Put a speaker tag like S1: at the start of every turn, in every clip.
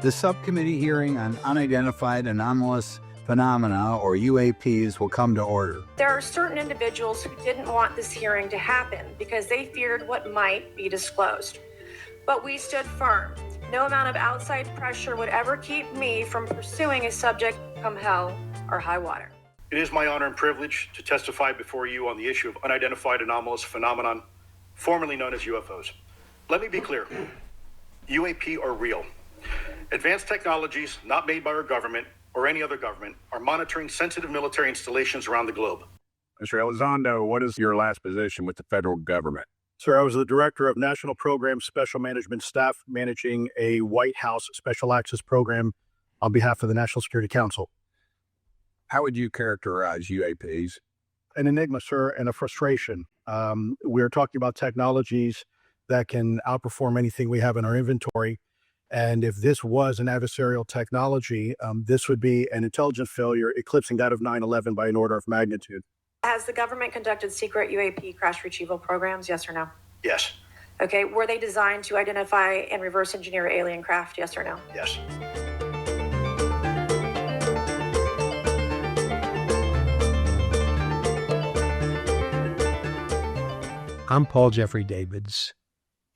S1: The subcommittee hearing on unidentified anomalous phenomena, or UAPs, will come to order.
S2: There are certain individuals who didn't want this hearing to happen because they feared what might be disclosed. But we stood firm. No amount of outside pressure would ever keep me from pursuing a subject come hell or high water.
S3: It is my honor and privilege to testify before you on the issue of unidentified anomalous phenomenon, formerly known as UFOs. Let me be clear. UAP are real. Advanced technologies not made by our government or any other government are monitoring sensitive military installations around the globe.
S4: Mr. Elizondo, what is your last position with the federal government?
S3: Sir, I was the Director of National Program Special Management Staff, managing a White House Special Access Program on behalf of the National Security Council.
S4: How would you characterize UAPs?
S3: An enigma, sir, and a frustration. We're talking about technologies that can outperform anything we have in our inventory. And if this was an adversarial technology, this would be an intelligence failure eclipsing that of 9/11 by an order of magnitude.
S2: Has the government conducted secret UAP crash retrieval programs, yes or no?
S3: Yes.
S2: Okay, were they designed to identify and reverse engineer alien craft, yes or no?
S3: Yes.
S5: I'm Paul Jeffrey Davids.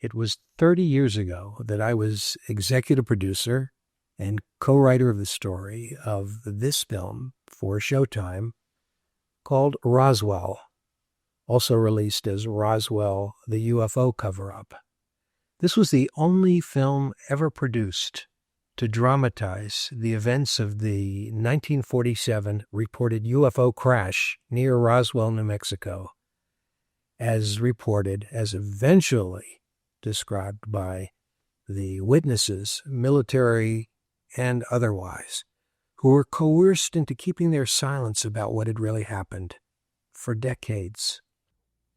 S5: It was 30 years ago that I was executive producer and co-writer of the story of this film for Showtime called Roswell, also released as Roswell, the UFO cover-up. This was the only film ever produced to dramatize the events of the 1947 reported UFO crash near Roswell, New Mexico, as reported, as eventually described by the witnesses, military and otherwise, who were coerced into keeping their silence about what had really happened for decades.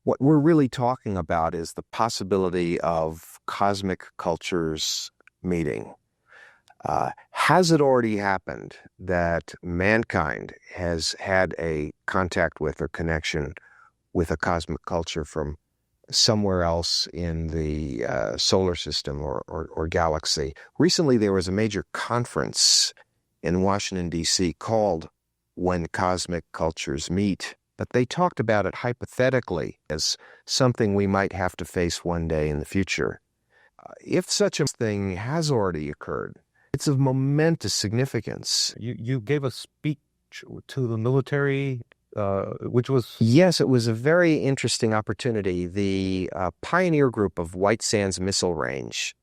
S6: What we're really talking about is the possibility of cosmic cultures meeting. Has it already happened that mankind has had a contact with or connection with a cosmic culture from somewhere else in the solar system or galaxy? Recently, there was a major conference in Washington, D.C. called When Cosmic Cultures Meet, but they talked about it hypothetically as something we might have to face one day in the future. If such a thing has already occurred, it's of momentous significance.
S7: You gave a speech to the military, which was...
S6: Yes, it was a very interesting opportunity. The Pioneer Group of White Sands Missile Range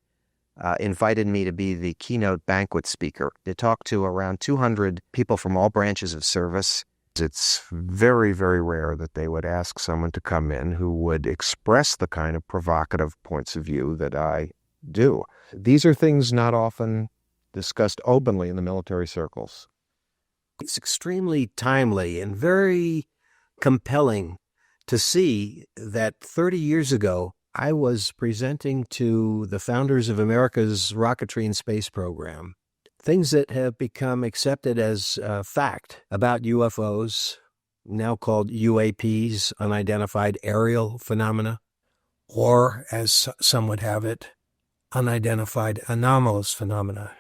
S6: invited me to be the keynote banquet speaker to talk to around 200 people from all branches of service. It's very, very rare that they would ask someone to come in who would express the kind of provocative points of view that I do. These are things not often discussed openly in the military circles.
S5: It's extremely timely and very compelling to see that 30 years ago, I was presenting to the founders of America's rocketry and space program things that have become accepted as fact about UFOs, now called UAPs, unidentified aerial phenomena, or, as some would have it, unidentified anomalous phenomena,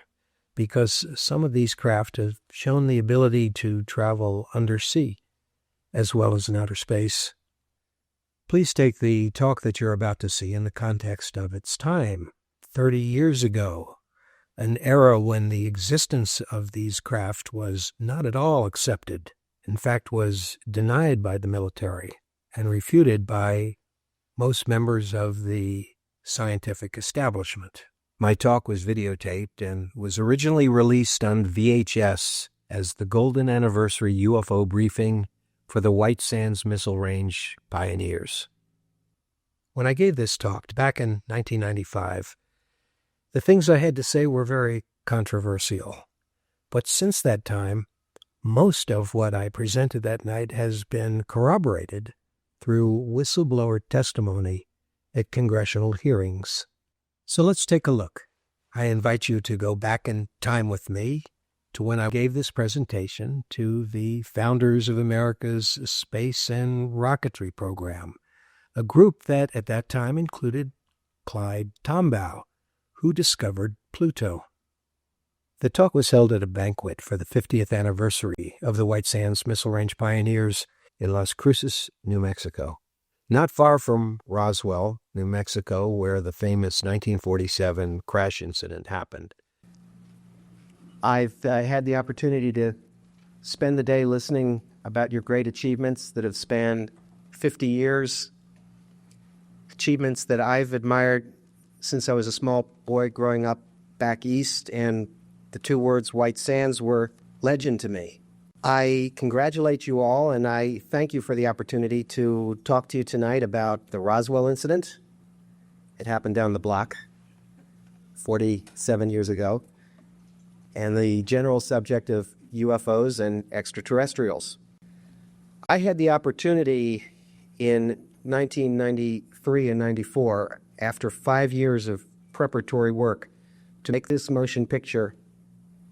S5: because some of these craft have shown the ability to travel undersea as well as in outer space. Please take the talk that you're about to see in the context of its time. 30 years ago, an era when the existence of these craft was not at all accepted, in fact was denied by the military and refuted by most members of the scientific establishment. My talk was videotaped and was originally released on VHS as the Golden Anniversary UFO Briefing for the White Sands Missile Range Pioneers. When I gave this talk back in 1995, the things I had to say were very controversial. But since that time, most of what I presented that night has been corroborated through whistleblower testimony at congressional hearings. So let's take a look. I invite you to go back in time with me to when I gave this presentation to the founders of America's space and rocketry program, a group that at that time included Clyde Tombaugh, who discovered Pluto. The talk was held at a banquet for the 50th anniversary of the White Sands Missile Range pioneers in Las Cruces, New Mexico, not far from Roswell, New Mexico, where the famous 1947 crash incident happened. I've had the opportunity to spend the day listening about your great achievements that have spanned 50 years, achievements that I've admired since I was a small boy growing up back east, and the two words White Sands were legend to me. I congratulate you all, and I thank you for the opportunity to talk to you tonight about the Roswell incident. It happened down the block 47 years ago, and the general subject of UFOs and extraterrestrials. I had the opportunity in 1993 and 94, after 5 years of preparatory work, to make this motion picture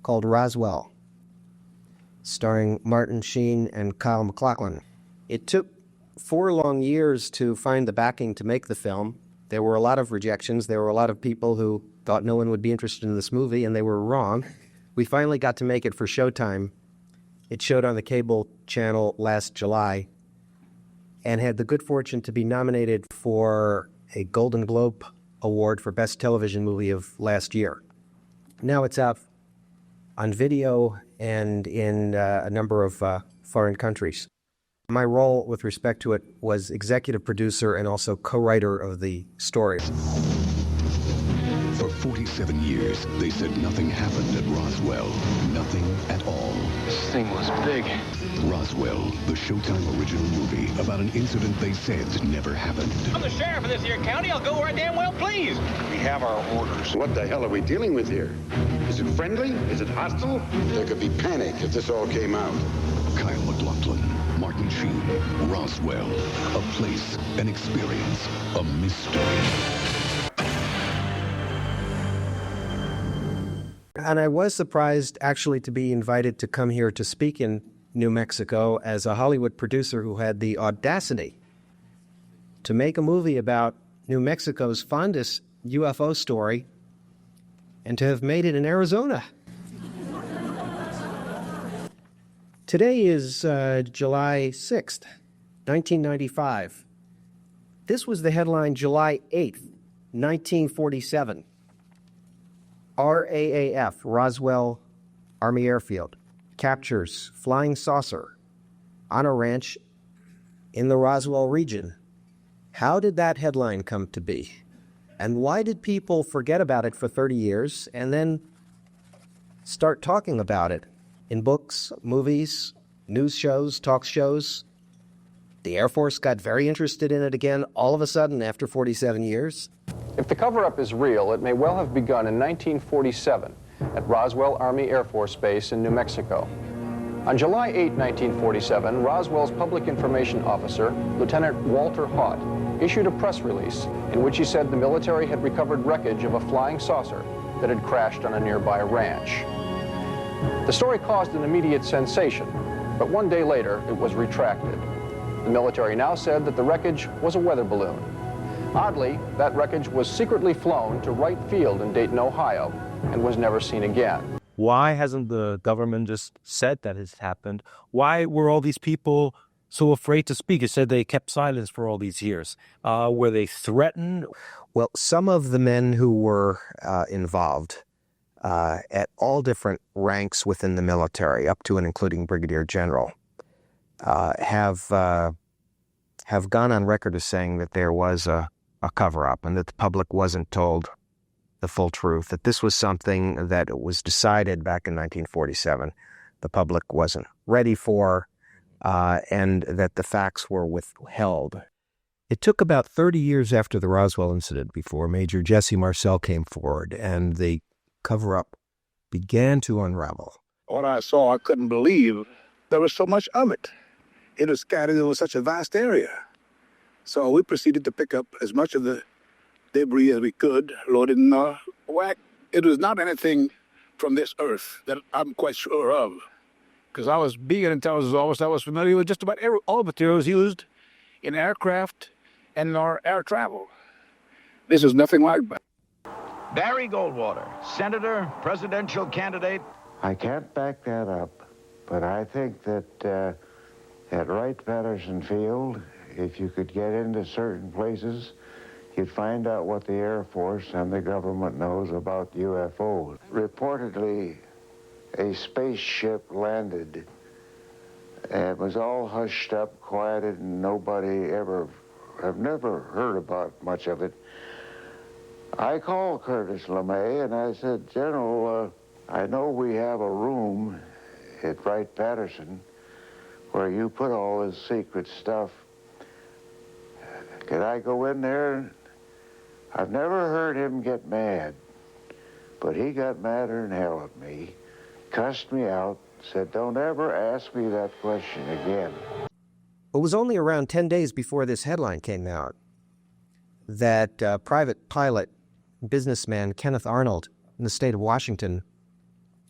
S5: called Roswell, starring Martin Sheen and Kyle MacLachlan. It took 4 long years to find the backing to make the film. There were a lot of rejections. There were a lot of people who thought no one would be interested in this movie, and they were wrong. We finally got to make it for Showtime. It showed on the cable channel last July and had the good fortune to be nominated for a Golden Globe Award for Best Television Movie of last year. Now it's out on video and in a number of foreign countries. My role with respect to it was executive producer and also co-writer of the story.
S8: For 47 years, they said nothing happened at Roswell. Nothing at all.
S9: This thing was big.
S8: Roswell, the Showtime original movie about an incident they said never happened.
S9: I'm the sheriff of this here county. I'll go where I damn well please.
S10: We have our orders. What the hell are we dealing with here? Is it friendly? Is it hostile? There could be panic if this all came out.
S8: Kyle MacLachlan, Martin Sheen, Roswell, a place, an experience, a mystery.
S5: And I was surprised actually to be invited to come here to speak in New Mexico as a Hollywood producer who had the audacity to make a movie about New Mexico's fondest UFO story and to have made it in Arizona. Today is July 6th, 1995. This was the headline July 8th, 1947. RAAF, Roswell Army Airfield, captures flying saucer on a ranch in the Roswell region. How did that headline come to be? And why did people forget about it for 30 years and then start talking about it in books, movies, news shows, talk shows? The Air Force got very interested in it again all of a sudden after 47 years.
S11: If the cover-up is real, it may well have begun in 1947 at Roswell Army Air Force Base in New Mexico. On July 8, 1947, Roswell's public information officer, Lieutenant Walter Haut, issued a press release in which he said the military had recovered wreckage of a flying saucer that had crashed on a nearby ranch. The story caused an immediate sensation, but one day later it was retracted. The military now said that the wreckage was a weather balloon. Oddly, that wreckage was secretly flown to Wright Field in Dayton, Ohio, and was never seen again.
S7: Why hasn't the government just said that it's happened? Why were all these people so afraid to speak? It said they kept silence for all these years. Were they threatened?
S5: Well, some of the men who were involved at all different ranks within the military, up to and including Brigadier General, have gone on record as saying that there was a cover-up and that the public wasn't told the full truth, that this was something that was decided back in 1947, the public wasn't ready for, and that the facts were withheld. It took about 30 years after the Roswell incident before Major Jesse Marcel came forward and the cover-up began to unravel.
S12: What I saw, I couldn't believe there was so much of it. It was scattered over such a vast area. So we proceeded to pick up as much of the debris as we could, load it in a whack. It was not anything from this earth that I'm quite sure of. Because I was being an intelligence officer, I was familiar with just about all materials used in aircraft and our air travel. This is nothing like that.
S13: Barry Goldwater, senator, presidential candidate.
S14: I can't back that up, but I think that at Wright-Patterson Field, if you could get into certain places, you'd find out what the Air Force and the government knows about UFOs. Reportedly, a spaceship landed and was all hushed up, quieted, and I've never heard about much of it. I called Curtis LeMay and I said, General, I know we have a room at Wright-Patterson where you put all this secret stuff. Could I go in there? I've never heard him get mad, but he got madder than hell at me, cussed me out, said, don't ever ask me that question again.
S5: It was only around 10 days before this headline came out that private pilot businessman Kenneth Arnold in the state of Washington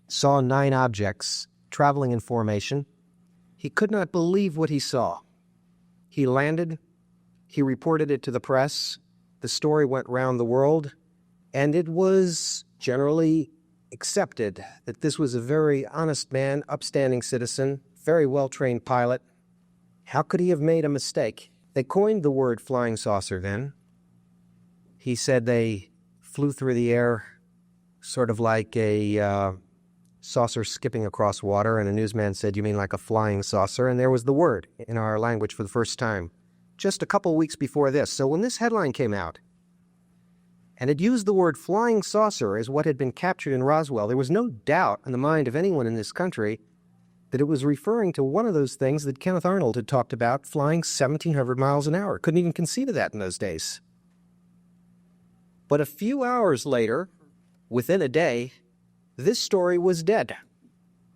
S5: saw 9 objects traveling in formation. He could not believe what he saw. He landed, he reported it to the press, the story went round the world, and it was generally accepted that this was a very honest man, upstanding citizen, very well-trained pilot. How could he have made a mistake? They coined the word flying saucer then. He said they flew through the air sort of like a saucer skipping across water, and a newsman said, you mean like a flying saucer? And there was the word in our language for the first time, just a couple weeks before this. So when this headline came out, and it used the word flying saucer as what had been captured in Roswell, there was no doubt in the mind of anyone in this country that it was referring to one of those things that Kenneth Arnold had talked about, flying 1,700 miles an hour. Couldn't even conceive of that in those days. But a few hours later, within a day, this story was dead.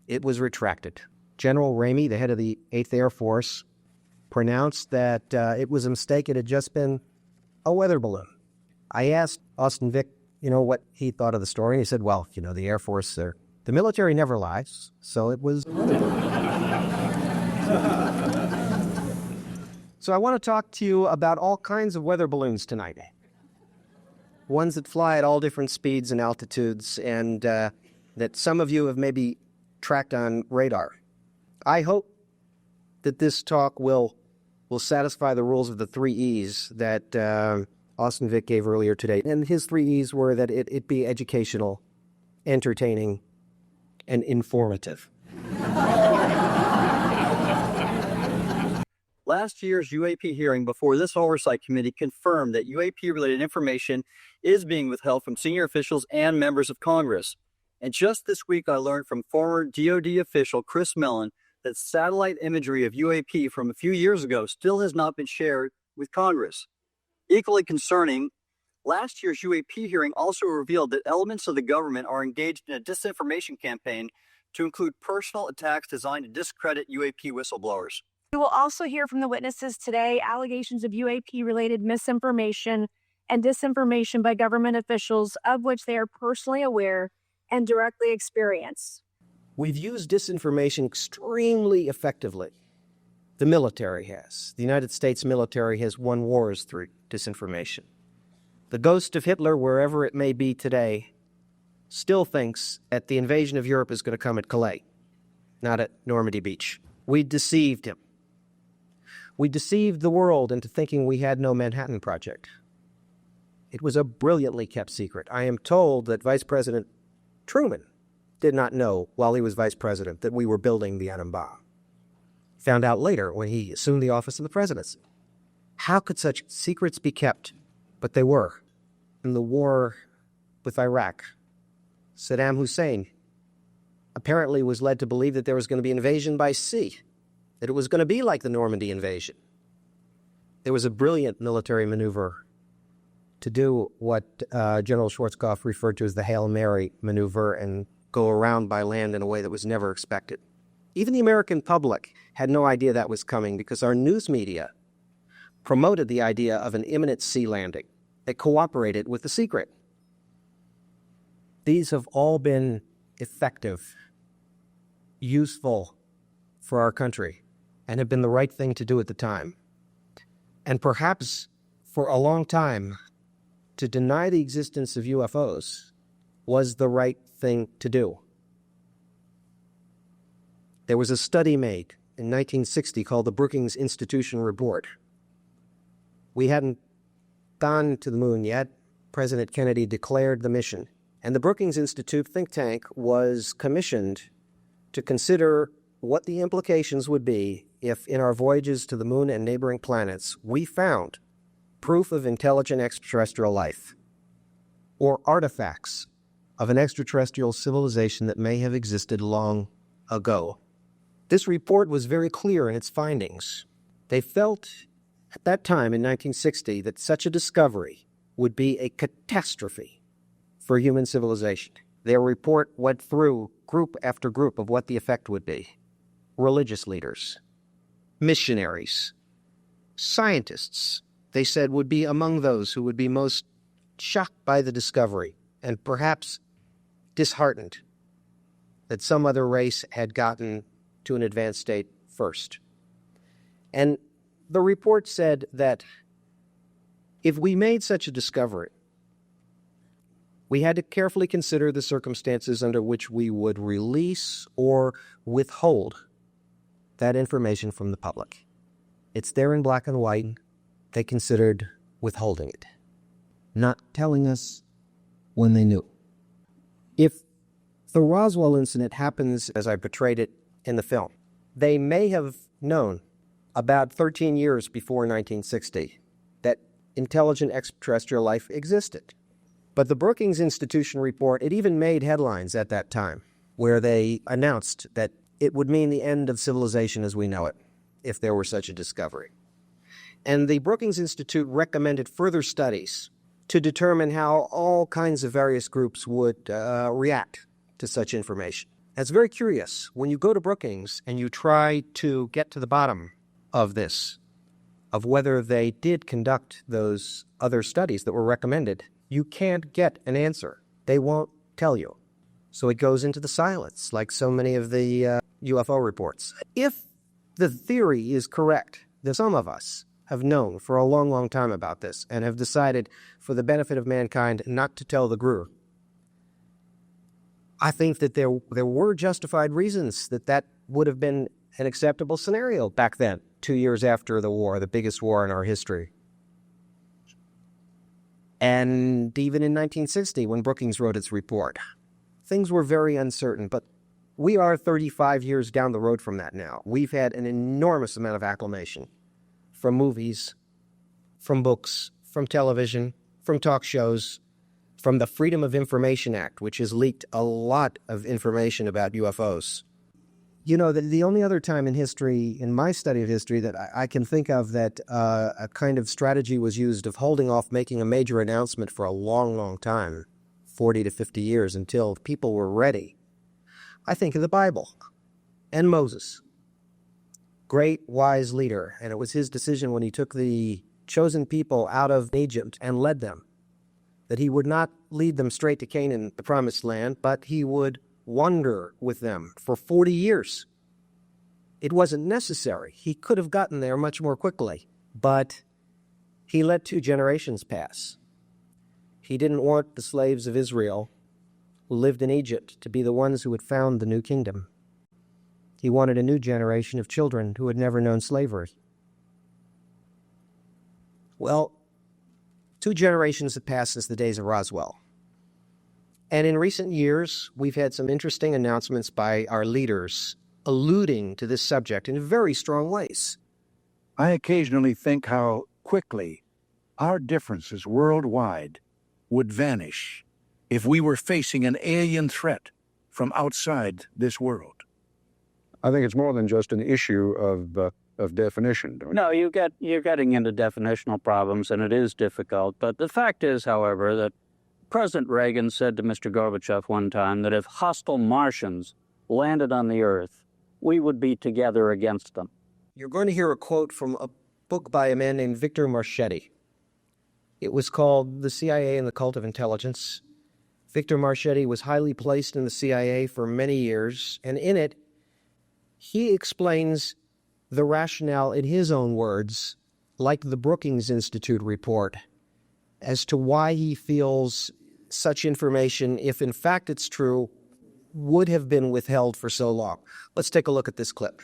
S5: It was retracted. General Ramey, the head of the 8th Air Force, pronounced that it was a mistake. It had just been a weather balloon. I asked Austin Vick, what he thought of the story. And he said, well, the Air Force, the military never lies, so it was a weather balloon. So I want to talk to you about all kinds of weather balloons tonight. Ones that fly at all different speeds and altitudes, and that some of you have maybe tracked on radar. I hope that this talk will satisfy the rules of the 3 E's that Austin Vick gave earlier today. And his 3 E's were that it be educational, entertaining, and informative.
S15: Last year's UAP hearing before this Oversight Committee confirmed that UAP-related information is being withheld from senior officials and members of Congress. And just this week, I learned from former DoD official Chris Mellon that satellite imagery of UAP from a few years ago still has not been shared with Congress. Equally concerning, last year's UAP hearing also revealed that elements of the government are engaged in a disinformation campaign to include personal attacks designed to discredit UAP whistleblowers.
S2: We will also hear from the witnesses today allegations of UAP-related misinformation and disinformation by government officials of which they are personally aware and directly experience.
S5: We've used disinformation extremely effectively. The military has. The United States military has won wars through disinformation. The ghost of Hitler, wherever it may be today, still thinks that the invasion of Europe is going to come at Calais, not at Normandy Beach. We deceived him. We deceived the world into thinking we had no Manhattan Project. It was a brilliantly kept secret. I am told that Vice President Truman did not know while he was vice president that we were building the atom bomb. Found out later when he assumed the office of the presidency. How could such secrets be kept? But they were. In the war with Iraq, Saddam Hussein apparently was led to believe that there was going to be invasion by sea, that it was going to be like the Normandy invasion. There was a brilliant military maneuver to do what General Schwarzkopf referred to as the Hail Mary maneuver and go around by land in a way that was never expected. Even the American public had no idea that was coming because our news media promoted the idea of an imminent sea landing that cooperated with the secret. These have all been effective, useful for our country, and have been the right thing to do at the time. And perhaps for a long time, to deny the existence of UFOs was the right thing to do. There was a study made in 1960 called the Brookings Institution Report. We hadn't gone to the moon yet. President Kennedy declared the mission. And the Brookings Institute think tank was commissioned to consider what the implications would be if in our voyages to the moon and neighboring planets we found proof of intelligent extraterrestrial life or artifacts of an extraterrestrial civilization that may have existed long ago. This report was very clear in its findings. They felt at that time in 1960 that such a discovery would be a catastrophe for human civilization. Their report went through group after group of what the effect would be. Religious leaders, missionaries, scientists, they said, would be among those who would be most shocked by the discovery and perhaps disheartened that some other race had gotten to an advanced state first. And the report said that if we made such a discovery, we had to carefully consider the circumstances under which we would release or withhold that information from the public. It's there in black and white. They considered withholding it, not telling us when they knew. If the Roswell incident happens as I portrayed it in the film, they may have known about 13 years before 1960 that intelligent extraterrestrial life existed. But the Brookings Institution report, it even made headlines at that time where they announced that it would mean the end of civilization as we know it if there were such a discovery. And the Brookings Institute recommended further studies to determine how all kinds of various groups would react to such information. That's very curious. When you go to Brookings and you try to get to the bottom of this, of whether they did conduct those other studies that were recommended, you can't get an answer. They won't tell you. So it goes into the silence, like so many of the UFO reports. If the theory is correct, that some of us have known for a long, long time about this and have decided for the benefit of mankind not to tell the group, I think that there were justified reasons that would have been an acceptable scenario back then, 2 years after the war, the biggest war in our history. And even in 1960, when Brookings wrote its report, things were very uncertain, but we are 35 years down the road from that now. We've had an enormous amount of acclamation from movies, from books, from television, from talk shows, from the Freedom of Information Act, which has leaked a lot of information about UFOs. You know, the only other time in history, in my study of history, that I can think of that a kind of strategy was used of holding off making a major announcement for a long, long time, 40 to 50 years, until people were ready. I think of the Bible and Moses, great, wise leader, and it was his decision when he took the chosen people out of Egypt and led them, that he would not lead them straight to Canaan, the promised land, but he would wander with them for 40 years. It wasn't necessary. He could have gotten there much more quickly, but he let 2 generations pass. He didn't want the slaves of Israel who lived in Egypt to be the ones who had found the new kingdom. He wanted a new generation of children who had never known slavery. Well, 2 generations have passed since the days of Roswell. And in recent years, we've had some interesting announcements by our leaders alluding to this subject in very strong ways.
S12: I occasionally think how quickly our differences worldwide would vanish if we were facing an alien threat from outside this world.
S16: I think it's more than just an issue of definition.
S17: No, you're getting into definitional problems, and it is difficult. But the fact is, however, that President Reagan said to Mr. Gorbachev one time that if hostile Martians landed on the Earth, we would be together against them.
S5: You're going to hear a quote from a book by a man named Victor Marchetti. It was called The CIA and the Cult of Intelligence. Victor Marchetti was highly placed in the CIA for many years, and in it, he explains the rationale in his own words, like the Brookings Institute report, as to why he feels such information, if in fact it's true, would have been withheld for so long. Let's take a look at this clip.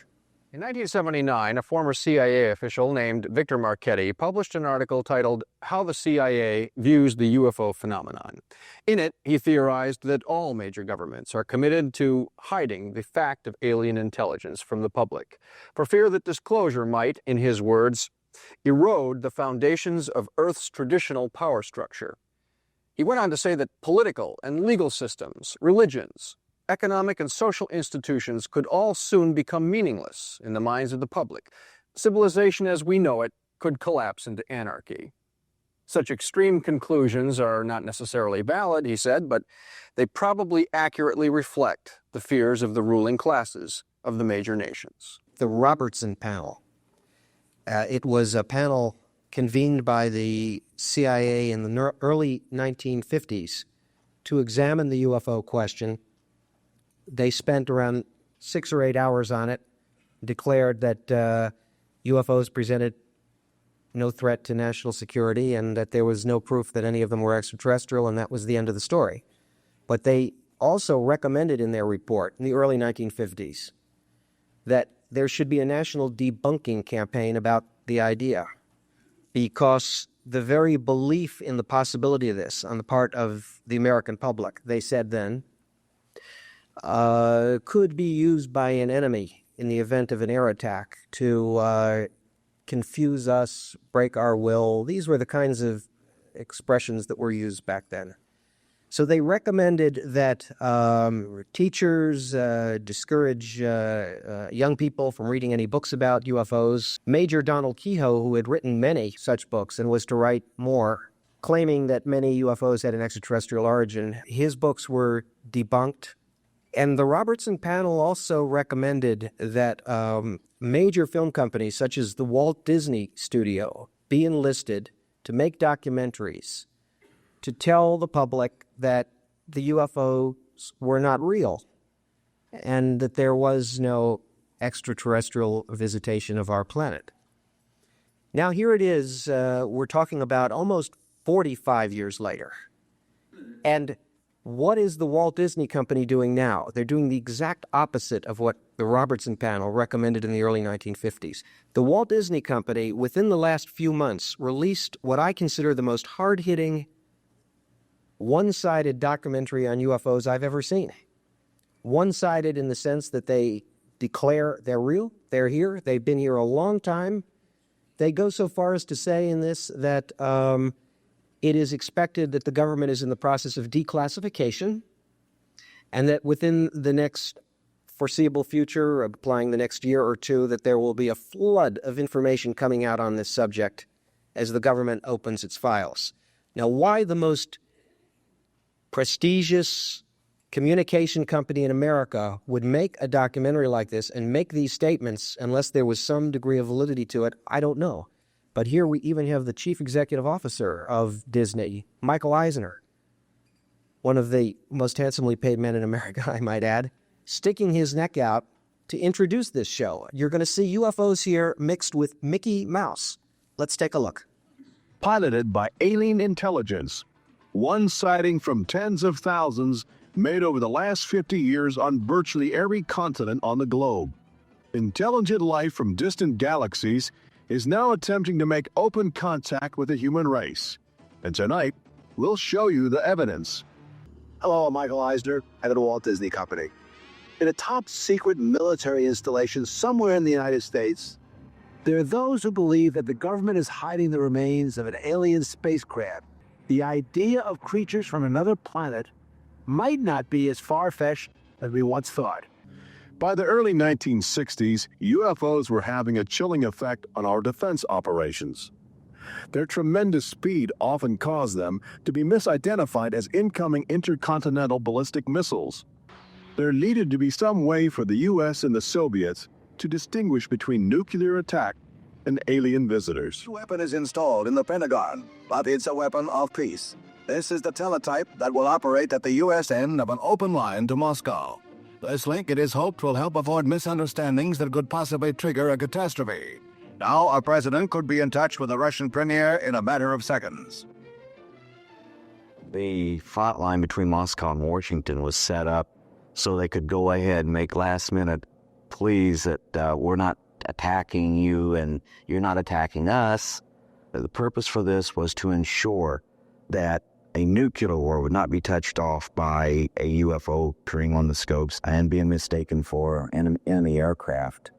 S11: In 1979, a former CIA official named Victor Marchetti published an article titled How the CIA Views the UFO Phenomenon. In it, he theorized that all major governments are committed to hiding the fact of alien intelligence from the public, for fear that disclosure might, in his words, erode the foundations of Earth's traditional power structure. He went on to say that political and legal systems, religions, economic and social institutions could all soon become meaningless in the minds of the public. Civilization as we know it could collapse into anarchy. Such extreme conclusions are not necessarily valid, he said, but they probably accurately reflect the fears of the ruling classes of the major nations.
S5: The Robertson panel. It was a panel convened by the CIA in the early 1950s to examine the UFO question. They spent around 6 or 8 hours on it, declared that UFOs presented no threat to national security and that there was no proof that any of them were extraterrestrial, and that was the end of the story. But they also recommended in their report in the early 1950s that there should be a national debunking campaign about the idea, because the very belief in the possibility of this on the part of the American public, they said then, could be used by an enemy in the event of an air attack to confuse us, break our will. These were the kinds of expressions that were used back then. So they recommended that teachers discourage young people from reading any books about UFOs. Major Donald Kehoe, who had written many such books and was to write more, claiming that many UFOs had an extraterrestrial origin, his books were debunked. And the Robertson panel also recommended that major film companies such as the Walt Disney Studio be enlisted to make documentaries to tell the public that the UFOs were not real and that there was no extraterrestrial visitation of our planet. Now here it is, we're talking about almost 45 years later. And what is the Walt Disney Company doing now? They're doing the exact opposite of what the Robertson panel recommended in the early 1950s. The Walt Disney Company, within the last few months, released what I consider the most hard-hitting, one-sided documentary on UFOs I've ever seen. One-sided in the sense that they declare they're real, they're here, they've been here a long time. They go so far as to say in this that it is expected that the government is in the process of declassification and that within the next foreseeable future, applying the next year or two, that there will be a flood of information coming out on this subject as the government opens its files. Now, why the most prestigious communication company in America would make a documentary like this and make these statements unless there was some degree of validity to it, I don't know. But here we even have the chief executive officer of Disney, Michael Eisner, one of the most handsomely paid men in America, I might add, sticking his neck out to introduce this show. You're going to see UFOs here mixed with Mickey Mouse. Let's take a look.
S4: Piloted by alien intelligence. One sighting from tens of thousands made over the last 50 years on virtually every continent on the globe. Intelligent life from distant galaxies is now attempting to make open contact with the human race. And tonight, we'll show you the evidence.
S18: Hello, I'm Michael Eisner, head of the Walt Disney Company. In a top-secret military installation somewhere in the United States, there are those who believe that the government is hiding the remains of an alien spacecraft. The idea of creatures from another planet might not be as far-fetched as we once thought.
S4: By the early 1960s, UFOs were having a chilling effect on our defense operations. Their tremendous speed often caused them to be misidentified as incoming intercontinental ballistic missiles. There needed to be some way for the U.S. and the Soviets to distinguish between nuclear attack and alien visitors.
S18: The weapon is installed in the Pentagon, but it's a weapon of peace.
S19: This is the teletype that will operate at the U.S. end of an open line to Moscow. This link, it is hoped, will help avoid misunderstandings that could possibly trigger a catastrophe. Now, our president could be in touch with the Russian premier in a matter of seconds.
S6: The fault line between Moscow and Washington was set up so they could go ahead and make last-minute pleas that we're not attacking you and you're not attacking us. The purpose for this was to ensure that a nuclear war would not be touched off by a UFO appearing on the scopes and being mistaken for an enemy aircraft.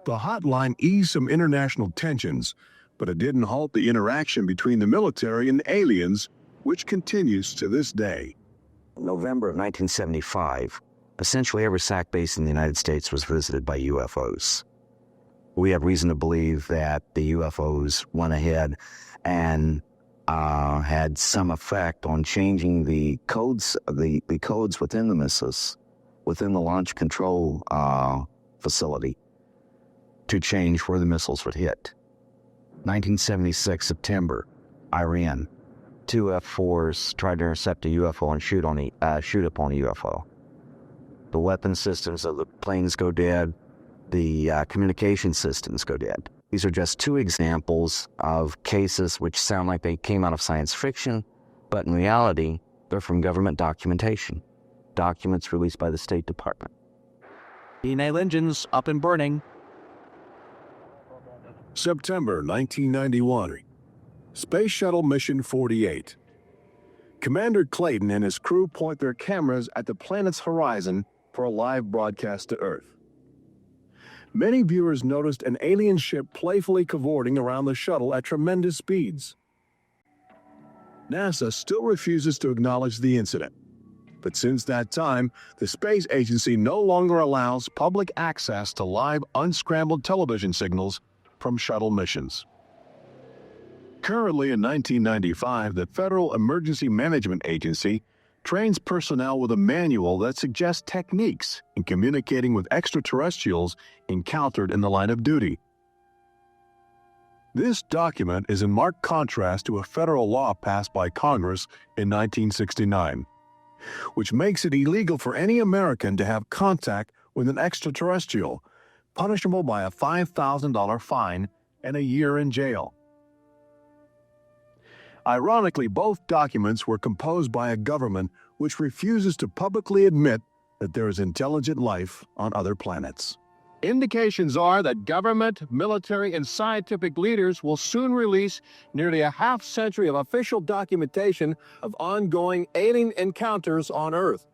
S4: The hotline eased some international tensions, but it didn't halt the interaction between the military and the aliens, which continues to this day.
S6: November of 1975, essentially every SAC base in the United States was visited by UFOs. We have reason to believe that the UFOs went ahead and had some effect on changing the codes, the codes within the missiles, within the launch control facility, to change where the missiles would hit. 1976, September, Iran. 2 F-4s tried to intercept a UFO and shoot upon a UFO. The weapon systems of the planes go dead. The communication systems go dead. These are just 2 examples of cases which sound like they came out of science fiction, but in reality, they're from government documentation, documents released by the State Department.
S15: E-mail engines up and burning.
S4: September 1991. Space Shuttle Mission 48. Commander Clayton and his crew point their cameras at the planet's horizon for a live broadcast to Earth. Many viewers noticed an alien ship playfully cavorting around the shuttle at tremendous speeds. NASA still refuses to acknowledge the incident. But since that time, the space agency no longer allows public access to live unscrambled television signals from shuttle missions. Currently in 1995, the Federal Emergency Management Agency trains personnel with a manual that suggests techniques in communicating with extraterrestrials encountered in the line of duty. This document is in marked contrast to a federal law passed by Congress in 1969, which makes it illegal for any American to have contact with an extraterrestrial, punishable by a $5,000 fine and a year in jail. Ironically, both documents were composed by a government which refuses to publicly admit that there is intelligent life on other planets.
S12: Indications are that government, military, and scientific leaders will soon release nearly a half-century of official documentation of ongoing alien encounters on Earth.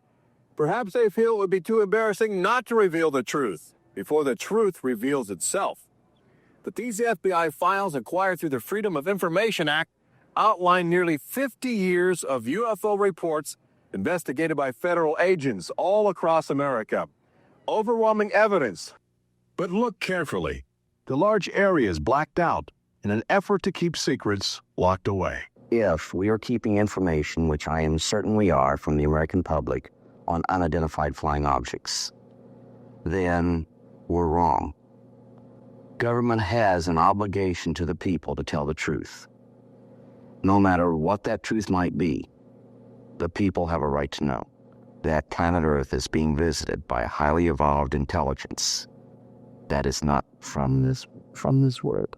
S12: Perhaps they feel it would be too embarrassing not to reveal the truth before the truth reveals itself. But these FBI files acquired through the Freedom of Information Act outline nearly 50 years of UFO reports investigated by federal agents all across America. Overwhelming evidence.
S4: But look carefully. The large area is blacked out in an effort to keep secrets locked away.
S6: If we are keeping information, which I am certain we are, from the American public on unidentified flying objects, then we're wrong. Government has an obligation to the people to tell the truth. No matter what that truth might be, the people have a right to know that planet Earth is being visited by a highly evolved intelligence that is not from this world.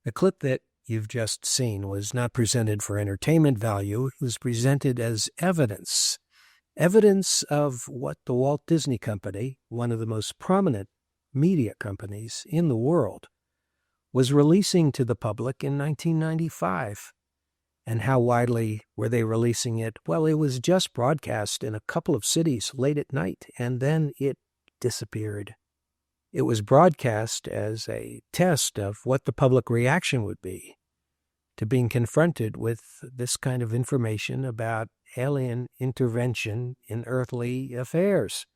S5: The clip that you've just seen was not presented for entertainment value. It was presented as evidence. Evidence of what the Walt Disney Company, one of the most prominent media companies in the world, was releasing to the public in 1995. And how widely were they releasing it? Well, it was just broadcast in a couple of cities late at night, and then it disappeared. It was broadcast as a test of what the public reaction would be to being confronted with this kind of information about alien intervention in earthly affairs.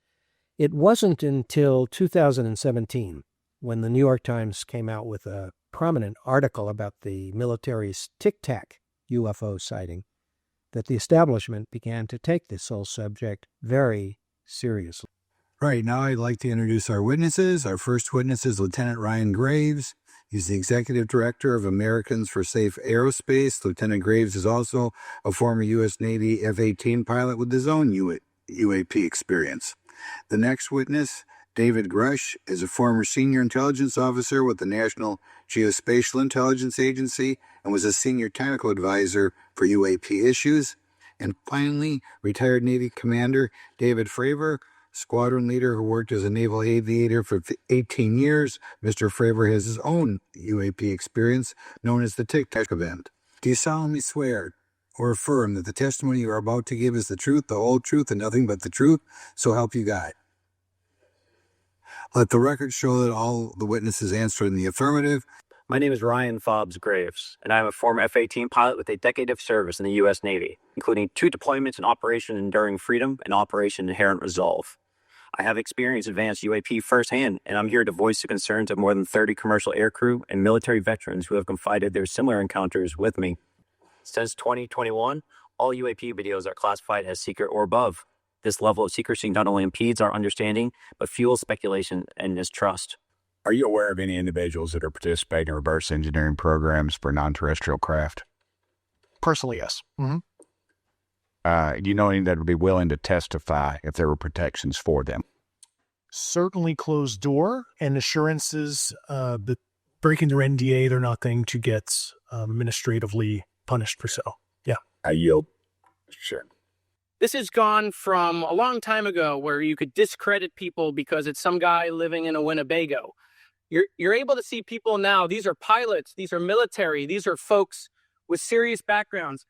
S5: It wasn't until 2017 when the New York Times came out with a prominent article about the military's Tic Tac UFO sighting that the establishment began to take this whole subject very seriously.
S1: Right, now I'd like to introduce our witnesses. Our first witness is Lieutenant Ryan Graves. He's the executive director of Americans for Safe Aerospace. Lieutenant Graves is also a former U.S. Navy F-18 pilot with his own UAP experience. The next witness, David Grush, is a former senior intelligence officer with the National Geospatial Intelligence Agency and was a senior technical advisor for UAP issues. And finally, retired Navy Commander David Fravor, squadron leader who worked as a naval aviator for 18 years. Mr. Fravor has his own UAP experience, known as the Tic Tac event. Do you solemnly swear or affirm that the testimony you are about to give is the truth, the whole truth, and nothing but the truth? So help you God. Let the record show that all the witnesses answered in the affirmative.
S20: My name is Ryan Fobbs Graves, and I am a former F-18 pilot with a decade of service in the U.S. Navy, including 2 deployments in Operation Enduring Freedom and Operation Inherent Resolve. I have experienced advanced UAP firsthand, and I'm here to voice the concerns of more than 30 commercial aircrew and military veterans who have confided their similar encounters with me. Since 2021, all UAP videos are classified as secret or above. This level of secrecy not only impedes our understanding, but fuels speculation and mistrust.
S21: Are you aware of any individuals that are participating in reverse engineering programs for non-terrestrial craft?
S22: Personally, yes. Mm-hmm.
S21: Do you know any that would be willing to testify if there were protections for them?
S22: Certainly closed door and assurances that breaking their NDA, they're not going to get administratively punished for so. Yeah.
S21: I yield. Sure.
S23: This has gone from a long time ago where you could discredit people because it's some guy living in a Winnebago. You're able to see people now. These are pilots. These are military. These are folks with serious backgrounds.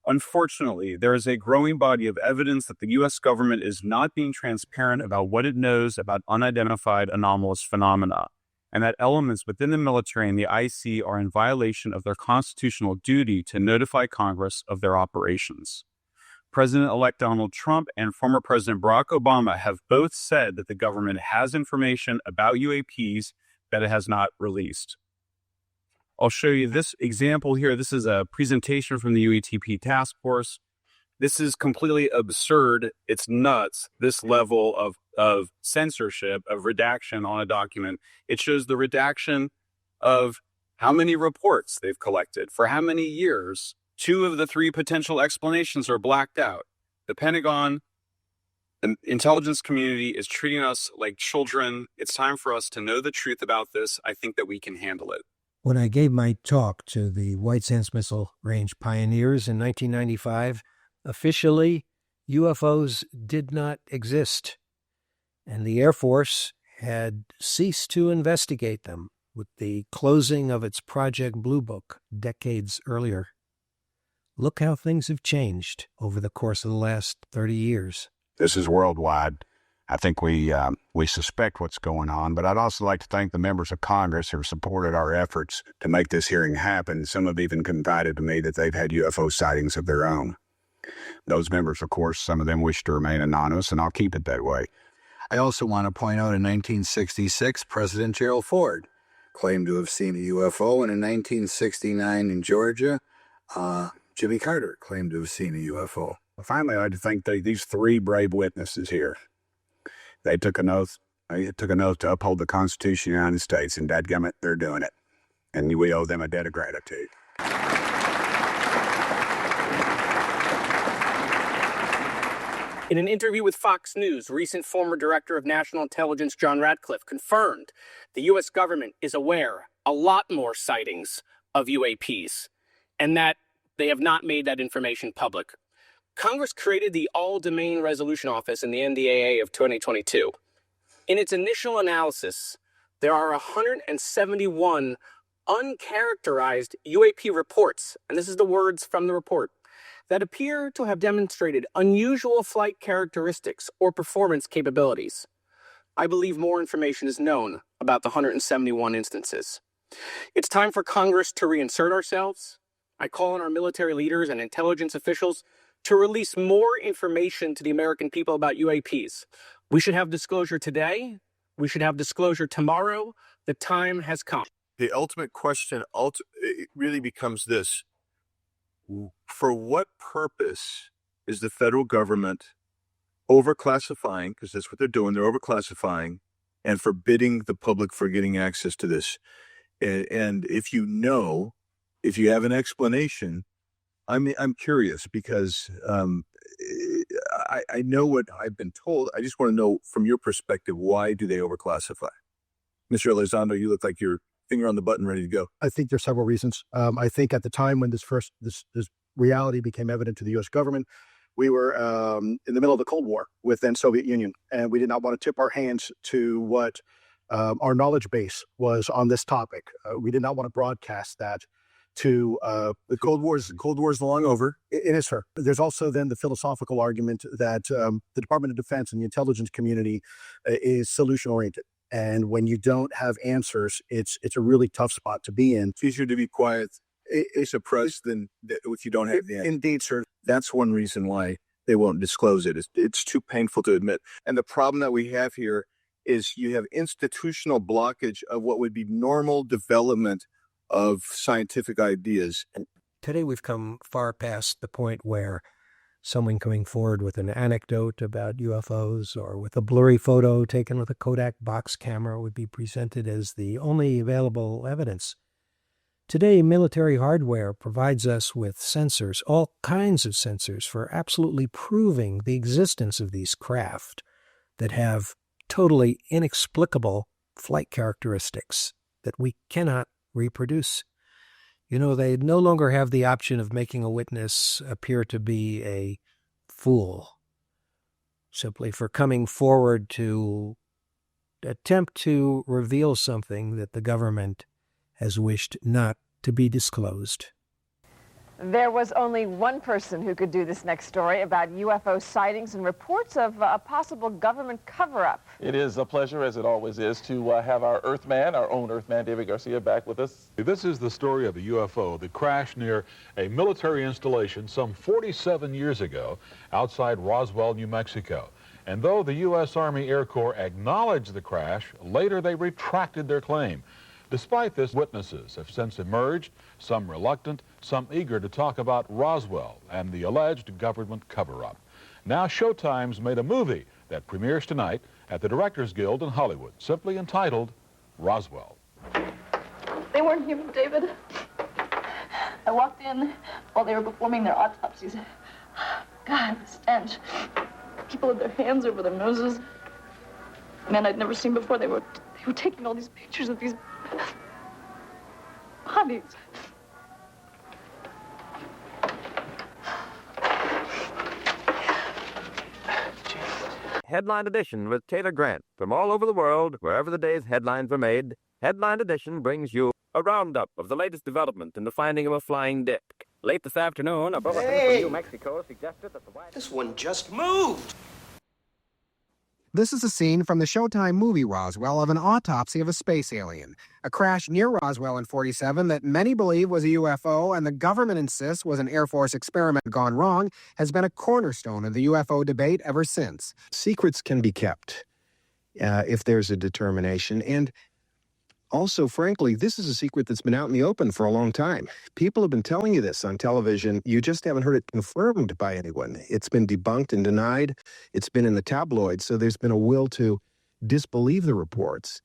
S24: Unfortunately, there is a growing body of evidence that the U.S. government is not being transparent about what it knows about unidentified anomalous phenomena, and that elements within the military and the IC are in violation of their constitutional duty to notify Congress of their operations. President-elect Donald Trump and former President Barack Obama have both said that the government has information about UAPs that it has not released. I'll show you this example here. This is a presentation from the UATP task force. This is completely absurd. It's nuts, this level of censorship, of redaction on a document. It shows the redaction of how many reports they've collected, for how many years. 2 of the 3 potential explanations are blacked out. The Pentagon, the intelligence community is treating us like children. It's time for us to know the truth about this. I think that we can handle it.
S5: When I gave my talk to the White Sands Missile Range pioneers in 1995, officially, UFOs did not exist, and the Air Force had ceased to investigate them with the closing of its Project Blue Book decades earlier. Look how things have changed over the course of the last 30 years.
S21: This is worldwide. I think we suspect what's going on, but I'd also like to thank the members of Congress who have supported our efforts to make this hearing happen. Some have even confided to me that they've had UFO sightings of their own. Those members, of course, some of them wish to remain anonymous, and I'll keep it that way.
S1: I also want to point out in 1966, President Gerald Ford claimed to have seen a UFO, and in 1969 in Georgia, Jimmy Carter claimed to have seen a UFO.
S21: Finally, I'd like to thank these 3 brave witnesses here. They took an oath. They took an oath to uphold the Constitution of the United States, and dadgummit, they're doing it. And we owe them a debt of gratitude.
S23: In an interview with Fox News, recent former Director of National Intelligence John Ratcliffe confirmed the U.S. government is aware a lot more sightings of UAPs, and that they have not made that information public. Congress created the All-Domain Resolution Office in the NDAA of 2022. In its initial analysis, there are 171 uncharacterized UAP reports, and this is the words from the report, that appear to have demonstrated unusual flight characteristics or performance capabilities. I believe more information is known about the 171 instances. It's time for Congress to reinsert ourselves. I call on our military leaders and intelligence officials to release more information to the American people about UAPs. We should have disclosure today. We should have disclosure tomorrow. The time has come.
S25: The ultimate question it really becomes this. For what purpose is the federal government overclassifying, because that's what they're doing, they're overclassifying, and forbidding the public for getting access to this? And if you know, if you have an explanation, I'm curious because I know what I've been told. I just want to know from your perspective, why do they overclassify? Mr. Elizondo, you look like you're finger on the button, ready to go.
S3: I think there's several reasons. I think at the time when this reality became evident to the U.S. government, we were in the middle of the Cold War with then Soviet Union, and we did not want to tip our hands to what our knowledge base was on this topic. We did not want to broadcast that to
S25: the Cold War is long over.
S3: It is, sir. There's also then the philosophical argument that the Department of Defense and the intelligence community is solution oriented. And when you don't have answers, it's a really tough spot to be in.
S25: It's easier to be quiet, suppressed than if you don't have the answer.
S3: Indeed, sir.
S25: That's one reason why they won't disclose it. It's too painful to admit. And the problem that we have here is you have institutional blockage of what would be normal development of scientific ideas.
S5: And today we've come far past the point where someone coming forward with an anecdote about UFOs or with a blurry photo taken with a Kodak box camera would be presented as the only available evidence. Today, military hardware provides us with sensors, all kinds of sensors, for absolutely proving the existence of these craft that have totally inexplicable flight characteristics that we cannot reproduce. You know, they no longer have the option of making a witness appear to be a fool, simply for coming forward to attempt to reveal something that the government has wished not to be disclosed.
S7: There was only one person who could do this next story about UFO sightings and reports of a possible government cover-up.
S8: It is a pleasure, as it always is, to have our Earthman, our own Earthman, David Garcia, back with us.
S9: This is the story of a UFO that crashed near a military installation some 47 years ago outside Roswell, New Mexico. And though the U.S. Army Air Corps acknowledged the crash, later they retracted their claim. Despite this, witnesses have since emerged, some reluctant, some eager to talk about Roswell and the alleged government cover-up. Now Showtime's made a movie that premieres tonight at the Directors Guild in Hollywood, simply entitled Roswell.
S10: They weren't human, David. I walked in while they were performing their autopsies. God, the stench. People had their hands over their noses. Men I'd never seen before. They were taking all these pictures of these bodies.
S26: Headline Edition with Taylor Grant. From all over the world, wherever the day's headlines were made, Headline Edition brings you a roundup of the latest development in the finding of a flying disc. Late this afternoon, a bulletin from New Mexico suggested that the white...
S27: This one just moved!
S28: This is a scene from the Showtime movie Roswell of an autopsy of a space alien. A crash near Roswell in 47 that many believe was a UFO and the government insists was an Air Force experiment gone wrong has been a cornerstone of the UFO debate ever since.
S6: Secrets can be kept if there's a determination. And also, frankly, this is a secret that's been out in the open for a long time. People have been telling you this on television. You just haven't heard it confirmed by anyone. It's been debunked and denied. It's been in the tabloids, so there's been a will to disbelieve the reports.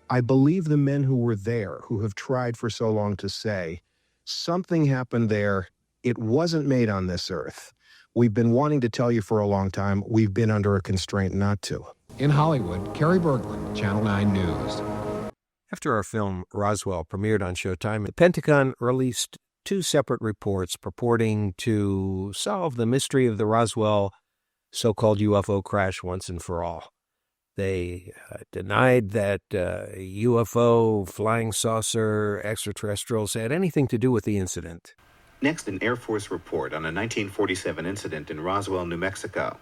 S6: I believe the men who were there, who have tried for so long to say, something happened there. It wasn't made on this earth. We've been wanting to tell you for a long time. We've been under a constraint not to.
S28: In Hollywood, Kerry Berglund, Channel 9 News.
S5: After our film Roswell premiered on Showtime, the Pentagon released two separate reports purporting to solve the mystery of the Roswell so-called UFO crash once and for all. They denied that UFO, flying saucer, extraterrestrials had anything to do with the incident.
S29: Next, an Air Force report on a 1947 incident in Roswell, New Mexico.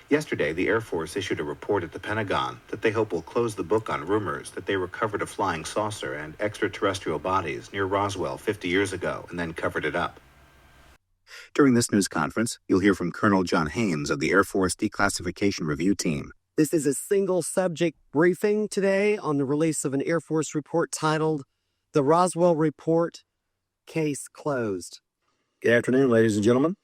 S29: Yesterday, the Air Force issued a report at the Pentagon that they hope will close the book on rumors that they recovered a flying saucer and extraterrestrial bodies near Roswell 50 years ago and then covered it up.
S30: During this news conference, you'll hear from Colonel John Haynes of the Air Force Declassification Review Team.
S31: This is a single subject briefing today on the release of an Air Force report titled The Roswell Report, Case Closed.
S18: Good afternoon, ladies and gentlemen.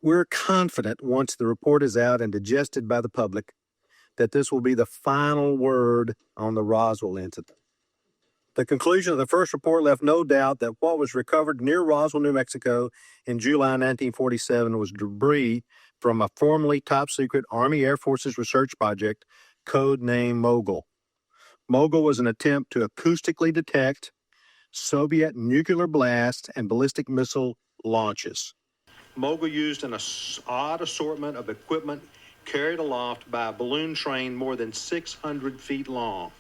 S18: We're confident once the report is out and digested by the public that this will be the final word on the Roswell incident.
S3: The conclusion of the first report left no doubt that what was recovered near Roswell, New Mexico in July 1947 was debris from a formerly top-secret Army Air Forces research project, codenamed Mogul. Mogul was an attempt to acoustically detect Soviet nuclear blast and ballistic missile launches.
S2: Mogul used an odd assortment of equipment carried aloft by a balloon train more than 600 feet long.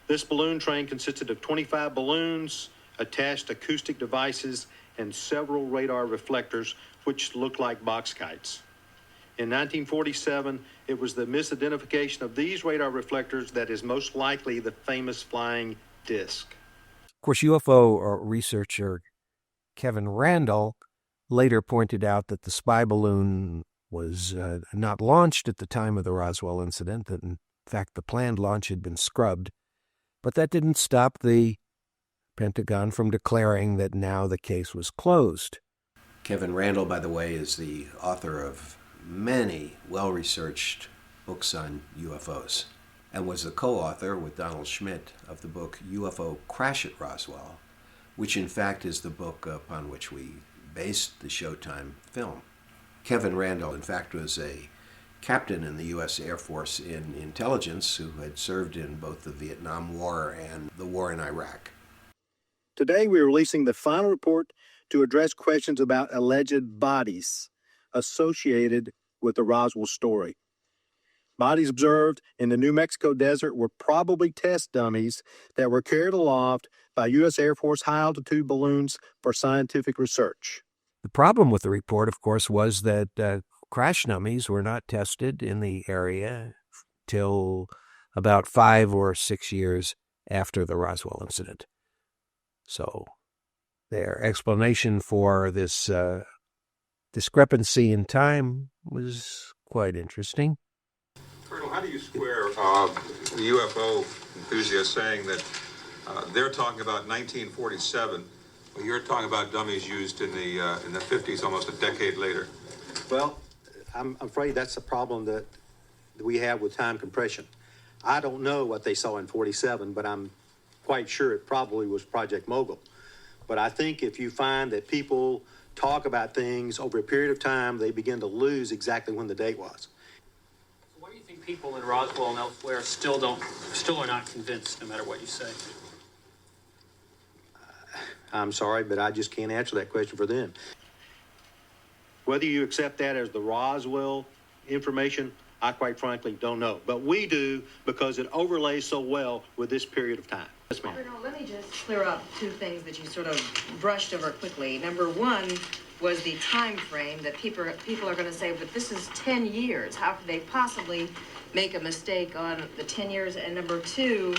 S2: This balloon train consisted of 25 balloons, attached acoustic devices, and several radar reflectors, which looked like box kites. In 1947, it was the misidentification of these radar reflectors that is most likely the famous flying disc.
S5: Of course, UFO researcher Kevin Randall later pointed out that the spy balloon was not launched at the time of the Roswell incident, that in fact the planned launch had been scrubbed. But that didn't stop the Pentagon from declaring that now the case was closed. Kevin Randall, by the way, is the author of many well-researched books on UFOs and was the co-author with Donald Schmidt of the book UFO Crash at Roswell, which in fact is the book upon which we based the Showtime film. Kevin Randall, in fact, was a captain in the U.S. Air Force in intelligence who had served in both the Vietnam War and the war in Iraq.
S3: Today, we're releasing the final report to address questions about alleged bodies associated with the Roswell story. Bodies observed in the New Mexico desert were probably test dummies that were carried aloft by U.S. Air Force high-altitude balloons for scientific research.
S5: The problem with the report, of course, was that crash dummies were not tested in the area till about 5 or 6 years after the Roswell incident. So their explanation for this discrepancy in time was quite interesting.
S4: Colonel, how do you square the UFO enthusiasts saying that they're talking about 1947, well, you're talking about dummies used in the 50s, almost a decade later?
S2: Well, I'm afraid that's the problem that we have with time compression. I don't know what they saw in 47, but I'm quite sure it probably was Project Mogul. But I think if you find that people talk about things over a period of time, they begin to lose exactly when the date was.
S20: So why do you think people in Roswell and elsewhere still are not convinced, no matter what you say?
S2: I'm sorry, but I just can't answer that question for them. Whether you accept that as the Roswell information, I quite frankly don't know. But we do, because it overlays so well with this period of time. Yes, ma'am.
S11: Colonel, let me just clear up two things that you sort of brushed over quickly. Number one was the time frame that people are going to say, but this is 10 years. How could they possibly make a mistake on the 10 years? And number two,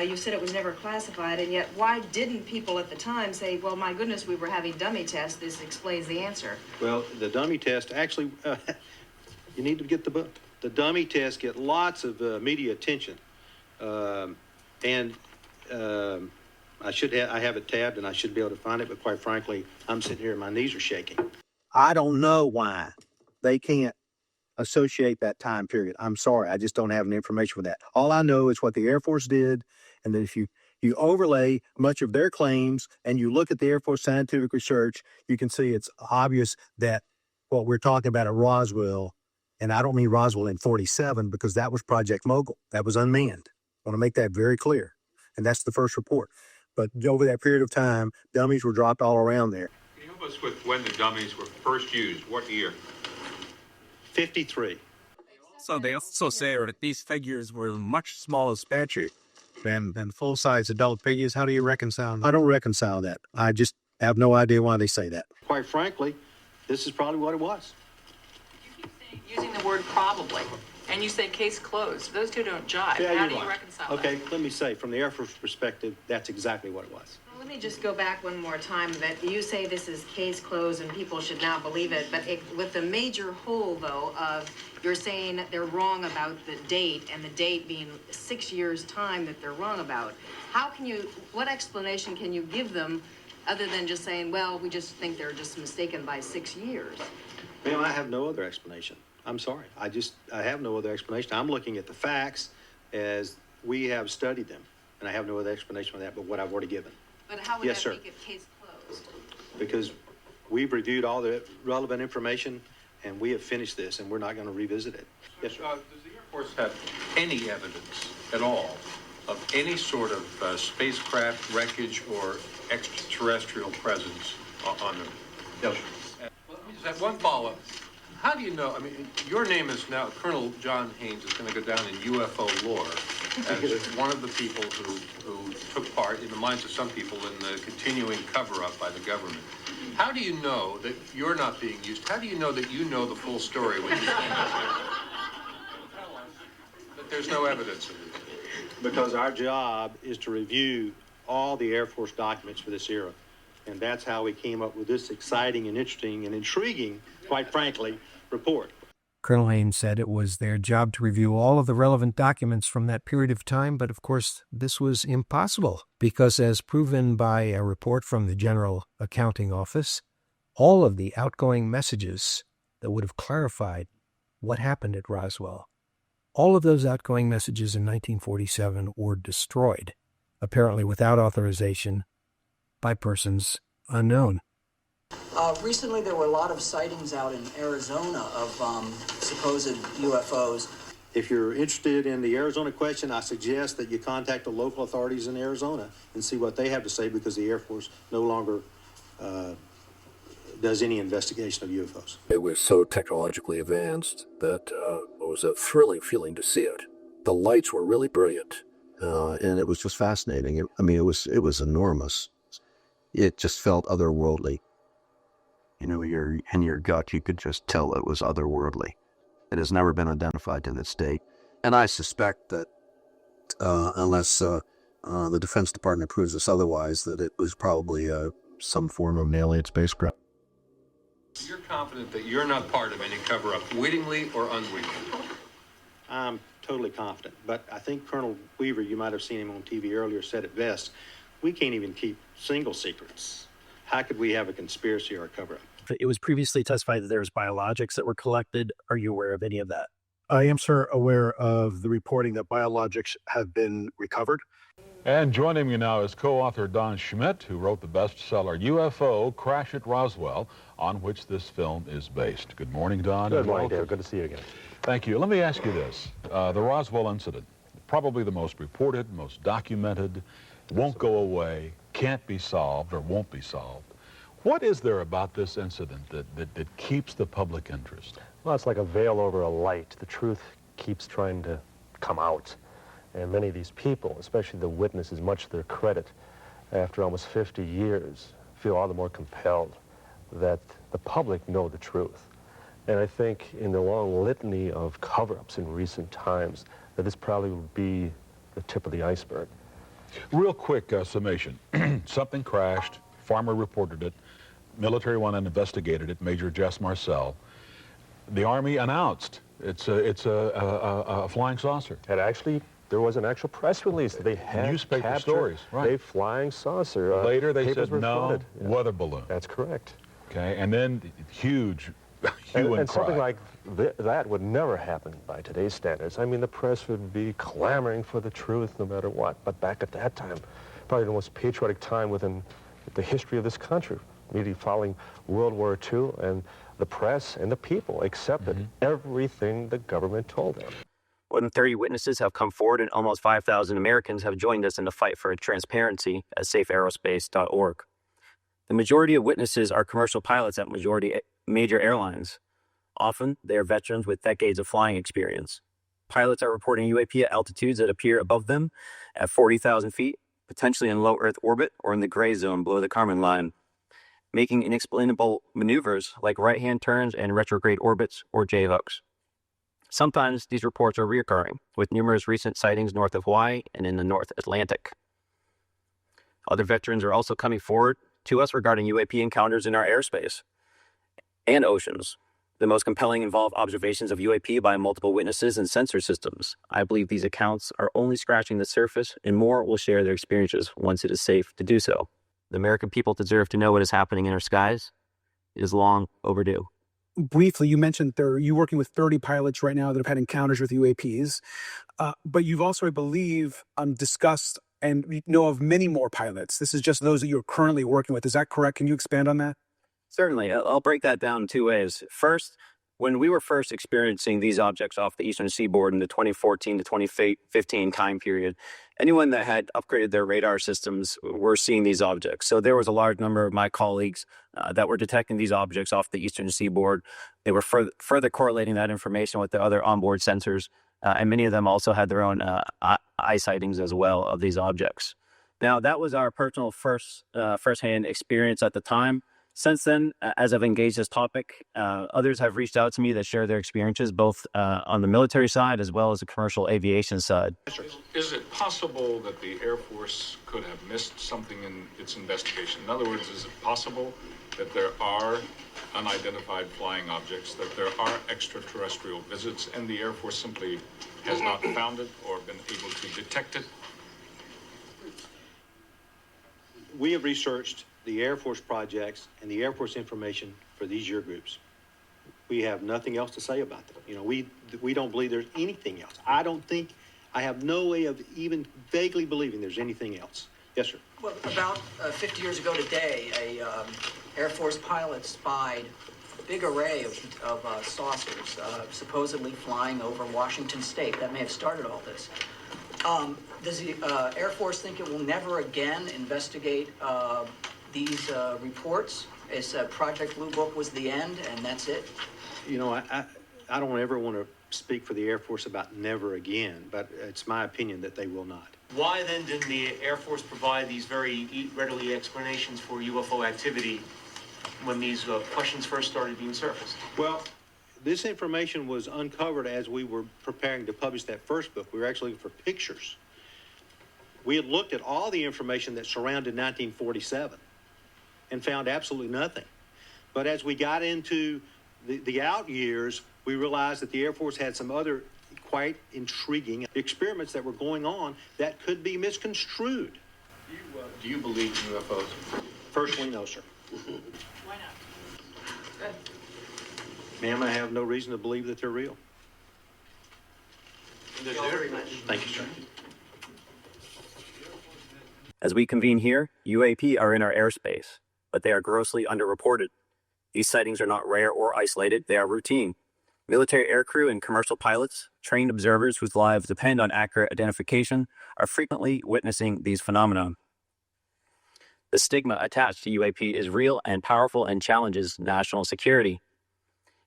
S11: you said it was never classified, and yet why didn't people at the time say, well, my goodness, we were having dummy tests, this explains the answer?
S2: Well, the dummy test, actually, you need to get the book. The dummy tests get lots of media attention, and I have it tabbed, and I should be able to find it, but quite frankly, I'm sitting here and my knees are shaking.
S3: I don't know why they can't associate that time period. I'm sorry, I just don't have any information for that. All I know is what the Air Force did, and that if you overlay much of their claims and you look at the Air Force scientific research, you can see it's obvious that what we're talking about at Roswell, and I don't mean Roswell in 47 because that was Project Mogul. That was unmanned. I want to make that very clear. And that's the first report. But over that period of time, dummies were dropped all around there.
S4: Can you help us with when the dummies were first used? What year?
S2: 53.
S12: So they also say that these figures were much smaller stature than full-size adult figures. How do you reconcile that?
S3: I don't reconcile that. I just have no idea why they say that.
S2: Quite frankly, this is probably what it was.
S13: You keep using the word probably, and you say case closed. Those two don't jive.
S2: Yeah,
S13: How do you
S2: right.
S13: reconcile
S2: Okay,
S13: that?
S2: let me say, from the Air Force perspective, that's exactly what it was.
S11: Let me just go back one more time. That you say this is case closed and people should now believe it, but with the major hole, though, of you're saying they're wrong about the date, and the date being 6 years' time that they're wrong about. What explanation can you give them other than just saying, well, we just think they're just mistaken by 6 years?
S2: Ma'am, I have no other explanation. I'm sorry. I have no other explanation. I'm looking at the facts as we have studied them. and I have no other explanation for that but what I've already given.
S11: But how would
S2: Yes,
S11: that
S2: sir.
S11: make it case closed?
S2: Because we've reviewed all the relevant information, and we have finished this, and we're not going to revisit it. Yes, sir.
S1: Does the Air Force have any evidence at all of any sort of spacecraft wreckage or extraterrestrial presence on them?
S2: Yes, sir.
S1: Well, let me just have one follow-up. How do you know? I mean, your name is now, Colonel John Haynes is going to go down in UFO lore as one of the people who took part, in the minds of some people, in the continuing cover-up by the government. How do you know that you're not being used? How do you know that you know the full story when you stand up there? Tell us that there's no evidence of this.
S2: Because our job is to review all the Air Force documents for this era. And that's how we came up with this exciting and interesting and intriguing, quite frankly, report.
S5: Colonel Haynes said it was their job to review all of the relevant documents from that period of time, but of course this was impossible because, as proven by a report from the General Accounting Office, all of the outgoing messages that would have clarified what happened at Roswell, all of those outgoing messages in 1947 were destroyed, apparently without authorization, by persons unknown.
S14: Recently, there were a lot of sightings out in Arizona of supposed UFOs.
S2: If you're interested in the Arizona question, I suggest that you contact the local authorities in Arizona and see what they have to say, because the Air Force no longer does any investigation of UFOs.
S15: It was so technologically advanced that it was a thrilling feeling to see it. The lights were really brilliant, and it was just fascinating. It was enormous. It just felt otherworldly. You know, in your gut, you could just tell it was otherworldly. It has never been identified to this date. And I suspect that unless the Defense Department proves us otherwise, that it was probably some form of an alien spacecraft.
S1: You're confident that you're not part of any cover-up, wittingly or unwittingly?
S2: I'm totally confident. But I think Colonel Weaver, you might have seen him on TV earlier, said it best. We can't even keep single secrets. How could we have a conspiracy or a cover-up?
S16: It was previously testified that there was biologics that were collected. Are you aware of any of that?
S3: I am, sir, aware of the reporting that biologics have been recovered.
S9: And joining me now is co-author Don Schmidt, who wrote the bestseller UFO, Crash at Roswell, on which this film is based. Good morning, Don.
S17: Good morning, Dave. Good to see you again.
S9: Thank you. Let me ask you this. The Roswell incident, probably the most reported, most documented, won't go away, can't be solved, or won't be solved. What is there about this incident that keeps the public interest?
S17: Well, it's like a veil over a light. The truth keeps trying to come out. And many of these people, especially the witnesses, much to their credit, after almost 50 years, feel all the more compelled that the public know the truth. And I think in the long litany of cover-ups in recent times, that this probably would be the tip of the iceberg.
S9: Real quick summation. Something crashed, farmer reported it, military went and investigated it, Major Jess Marcel. The Army announced it's a flying saucer.
S17: And actually, there was an actual press release. They had
S9: newspaper
S17: captured
S9: stories, right?
S17: a flying saucer.
S9: Later they
S17: Papers
S9: said
S17: were
S9: no,
S17: flooded.
S9: weather balloon.
S17: That's correct.
S9: Okay, and then huge hue and cry.
S17: Something like that would never happen by today's standards. I mean, the press would be clamoring for the truth no matter what. But back at that time, probably the most patriotic time within the history of this country, immediately following World War II, and the press and the people accepted everything the government told them.
S20: More than 30 witnesses have come forward, and almost 5,000 Americans have joined us in the fight for transparency at safeaerospace.org. The majority of witnesses are commercial pilots at major airlines. Often, they are veterans with decades of flying experience. Pilots are reporting UAP at altitudes that appear above them at 40,000 feet, potentially in low Earth orbit or in the gray zone below the Kármán line, making inexplainable maneuvers like right-hand turns and retrograde orbits or J-hooks. Sometimes these reports are recurring, with numerous recent sightings north of Hawaii and in the North Atlantic. Other veterans are also coming forward to us regarding UAP encounters in our airspace and oceans. The most compelling involve observations of UAP by multiple witnesses and sensor systems. I believe these accounts are only scratching the surface, and more will share their experiences once it is safe to do so. The American people deserve to know what is happening in our skies. It is long overdue.
S28: Briefly, you mentioned you're working with 30 pilots right now that have had encounters with UAPs, but you've also, I believe, discussed
S12: and we know of many more pilots. This is just those that you're currently working with. Is that correct? Can you expand on that?
S20: Certainly. I'll break that down in two ways. First, when we were first experiencing these objects off the eastern seaboard in the 2014 to 2015 time period, anyone that had upgraded their radar systems were seeing these objects. So there was a large number of my colleagues that were detecting these objects off the eastern seaboard. They were further correlating that information with the other onboard sensors, and many of them also had their own eye sightings as well of these objects. Now, that was our personal firsthand experience at the time. Since then, as I've engaged this topic, others have reached out to me that share their experiences, both on the military side as well as the commercial aviation side.
S7: Is it possible that the Air Force could have missed something in its investigation? In other words, is it possible that there are unidentified flying objects, that there are extraterrestrial visits, and the Air Force simply has not found it or been able to detect it?
S2: We have researched the Air Force projects and the Air Force information for these year groups. We have nothing else to say about them. You know, we don't believe there's anything else. I have no way of even vaguely believing there's anything else. Yes, sir.
S14: Well, about 50 years ago today, a Air Force pilot spied a big array of saucers supposedly flying over Washington State. That may have started all this. Does the Air Force think it will never again investigate these reports? Is Project Blue Book was the end and that's it?
S2: You know, I don't ever want to speak for the Air Force about never again, but it's my opinion that they will not.
S8: Why then didn't the Air Force provide these very readily explanations for UFO activity when these questions first started being surfaced?
S2: Well, this information was uncovered as we were preparing to publish that first book. We were actually looking for pictures. We had looked at all the information that surrounded 1947 and found absolutely nothing. But as we got into the out years, we realized that the Air Force had some other quite intriguing experiments that were going on that could be misconstrued.
S1: Do you believe in UFOs?
S2: Personally, no, sir.
S13: Why not? Good.
S2: Ma'am, I have no reason to believe that they're real.
S8: Thank you very much.
S2: Thank you, sir.
S20: As we convene here, UAP are in our airspace, but they are grossly underreported. These sightings are not rare or isolated, they are routine. Military aircrew and commercial pilots, trained observers whose lives depend on accurate identification, are frequently witnessing these phenomena. The stigma attached to UAP is real and powerful and challenges national security.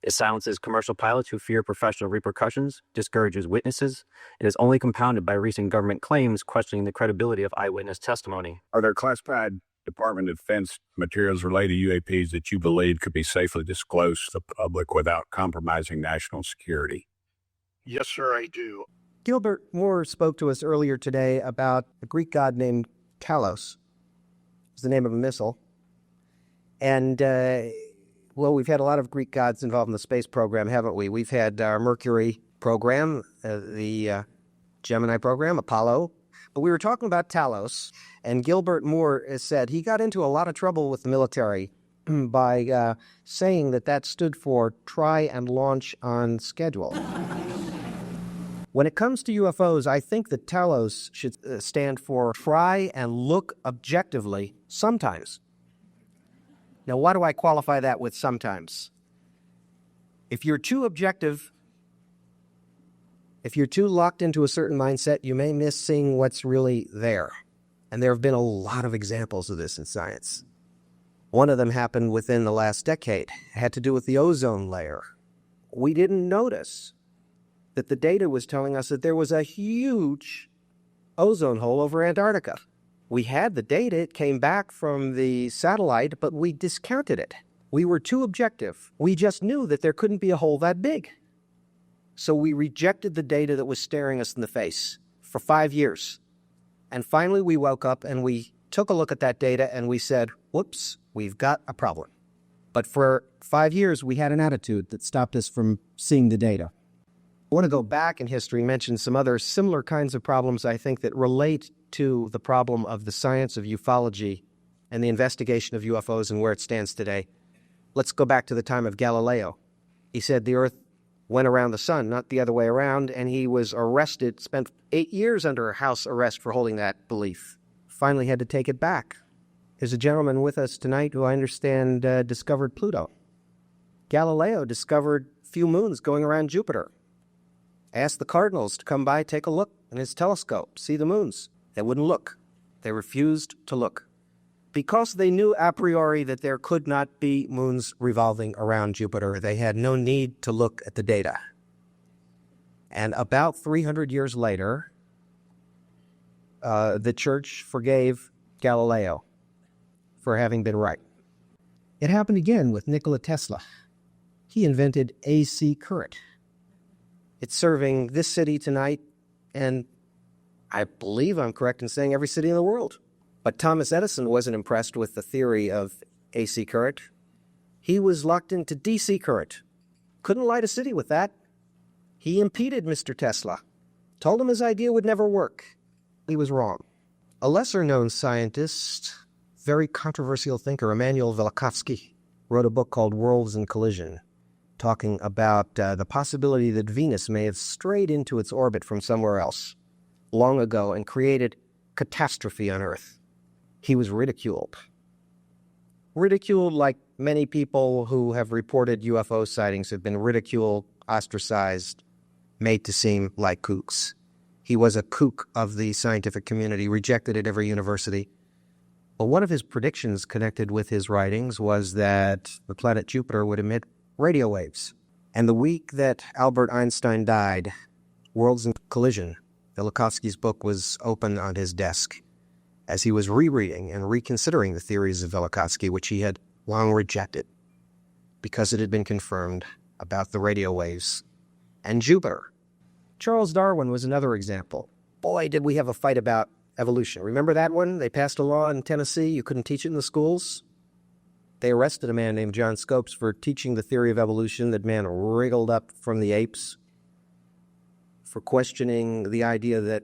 S20: It silences commercial pilots who fear professional repercussions, discourages witnesses, and is only compounded by recent government claims questioning the credibility of eyewitness testimony.
S10: Are there classified Department of Defense materials related to UAPs that you believe could be safely disclosed to the public without compromising national security?
S3: Yes, sir, I do.
S5: Gilbert Moore spoke to us earlier today about a Greek god named Talos. It's the name of a missile. And, well, we've had a lot of Greek gods involved in the space program, haven't we? We've had our Mercury program, the Gemini program, Apollo. But we were talking about Talos, and Gilbert Moore has said he got into a lot of trouble with the military by saying that stood for try and launch on schedule. When it comes to UFOs, I think that Talos should stand for try and look objectively sometimes. Now, why do I qualify that with sometimes? If you're too objective, if you're too locked into a certain mindset, you may miss seeing what's really there. And there have been a lot of examples of this in science. One of them happened within the last decade. It had to do with the ozone layer. We didn't notice that the data was telling us that there was a huge ozone hole over Antarctica. We had the data, it came back from the satellite, but we discounted it. We were too objective. We just knew that there couldn't be a hole that big. So we rejected the data that was staring us in the face for 5 years. And finally we woke up and we took a look at that data and we said, whoops, we've got a problem. But for 5 years we had an attitude that stopped us from seeing the data. I want to go back in history and mention some other similar kinds of problems, I think, that relate to the problem of the science of ufology and the investigation of UFOs and where it stands today. Let's go back to the time of Galileo. He said the Earth went around the sun, not the other way around, and he was arrested, spent 8 years under house arrest for holding that belief. Finally had to take it back. There's a gentleman with us tonight who I understand discovered Pluto. Galileo discovered few moons going around Jupiter. Asked the cardinals to come by, take a look in his telescope, see the moons. They wouldn't look. They refused to look. Because they knew a priori that there could not be moons revolving around Jupiter, they had no need to look at the data. And about 300 years later, the church forgave Galileo for having been right. It happened again with Nikola Tesla. He invented AC current. It's serving this city tonight, and I believe I'm correct in saying every city in the world. But Thomas Edison wasn't impressed with the theory of AC current. He was locked into DC current. Couldn't light a city with that. He impeded Mr. Tesla. Told him his idea would never work. He was wrong. A lesser-known scientist, very controversial thinker, Immanuel Velikovsky, wrote a book called Worlds in Collision, talking about the possibility that Venus may have strayed into its orbit from somewhere else long ago and created catastrophe on Earth. He was ridiculed. Ridiculed like many people who have reported UFO sightings have been ridiculed, ostracized, made to seem like kooks. He was a kook of the scientific community, rejected at every university. But one of his predictions connected with his writings was that the planet Jupiter would emit radio waves. And the week that Albert Einstein died, Worlds in Collision, Velikovsky's book was open on his desk as he was rereading and reconsidering the theories of Velikovsky, which he had long rejected because it had been confirmed about the radio waves and Jupiter. Charles Darwin was another example. Boy, did we have a fight about evolution. Remember that one? They passed a law in Tennessee. You couldn't teach it in the schools. They arrested a man named John Scopes for teaching the theory of evolution that man wriggled up from the apes, for questioning the idea that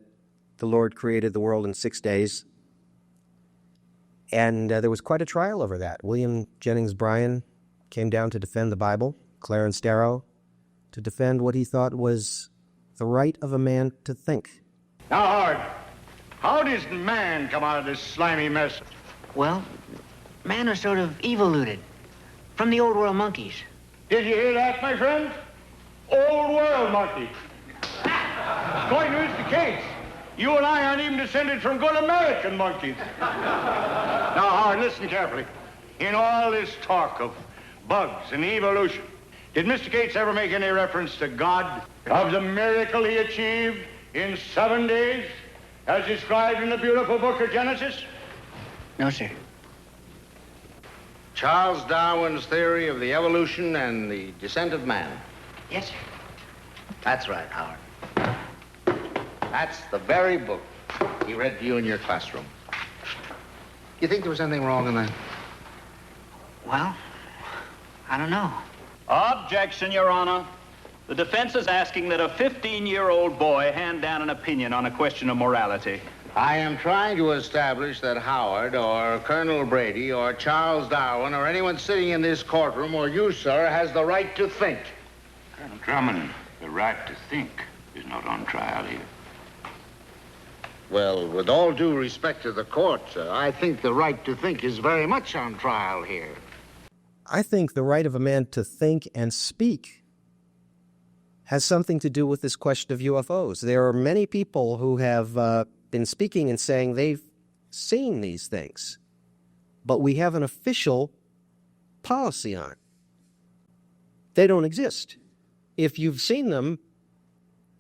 S5: the Lord created the world in 6 days. And there was quite a trial over that. William Jennings Bryan came down to defend the Bible, Clarence Darrow to defend what he thought was the right of a man to think.
S6: Now, Howard, how does man come out of this slimy mess?
S19: Well, man are sort of evoluted from the old world monkeys.
S6: Did you hear that, my friend? Old world monkeys. According to Mr. Cates, you and I aren't even descended from good American monkeys. Now, Howard, listen carefully. In all this talk of bugs and evolution, did Mr. Cates ever make any reference to God, of the miracle he achieved in 7 days, as described in the beautiful book of Genesis?
S19: No, sir.
S6: Charles Darwin's theory of the evolution and the descent of man.
S19: Yes, sir.
S6: That's right, Howard. That's the very book he read to you in your classroom. You think there was anything wrong in that?
S19: Well, I don't know.
S21: Objection, Your Honor. The defense is asking that a 15-year-old boy hand down an opinion on a question of morality.
S6: I am trying to establish that Howard or Colonel Brady or Charles Darwin or anyone sitting in this courtroom or you, sir, has the right to think.
S22: Colonel Drummond, the right to think is not on trial here.
S6: Well, with all due respect to the court, sir, I think the right to think is very much on trial here.
S5: I think the right of a man to think and speak has something to do with this question of UFOs. There are many people who have been speaking and saying they've seen these things, but we have an official policy on it. They don't exist. If you've seen them,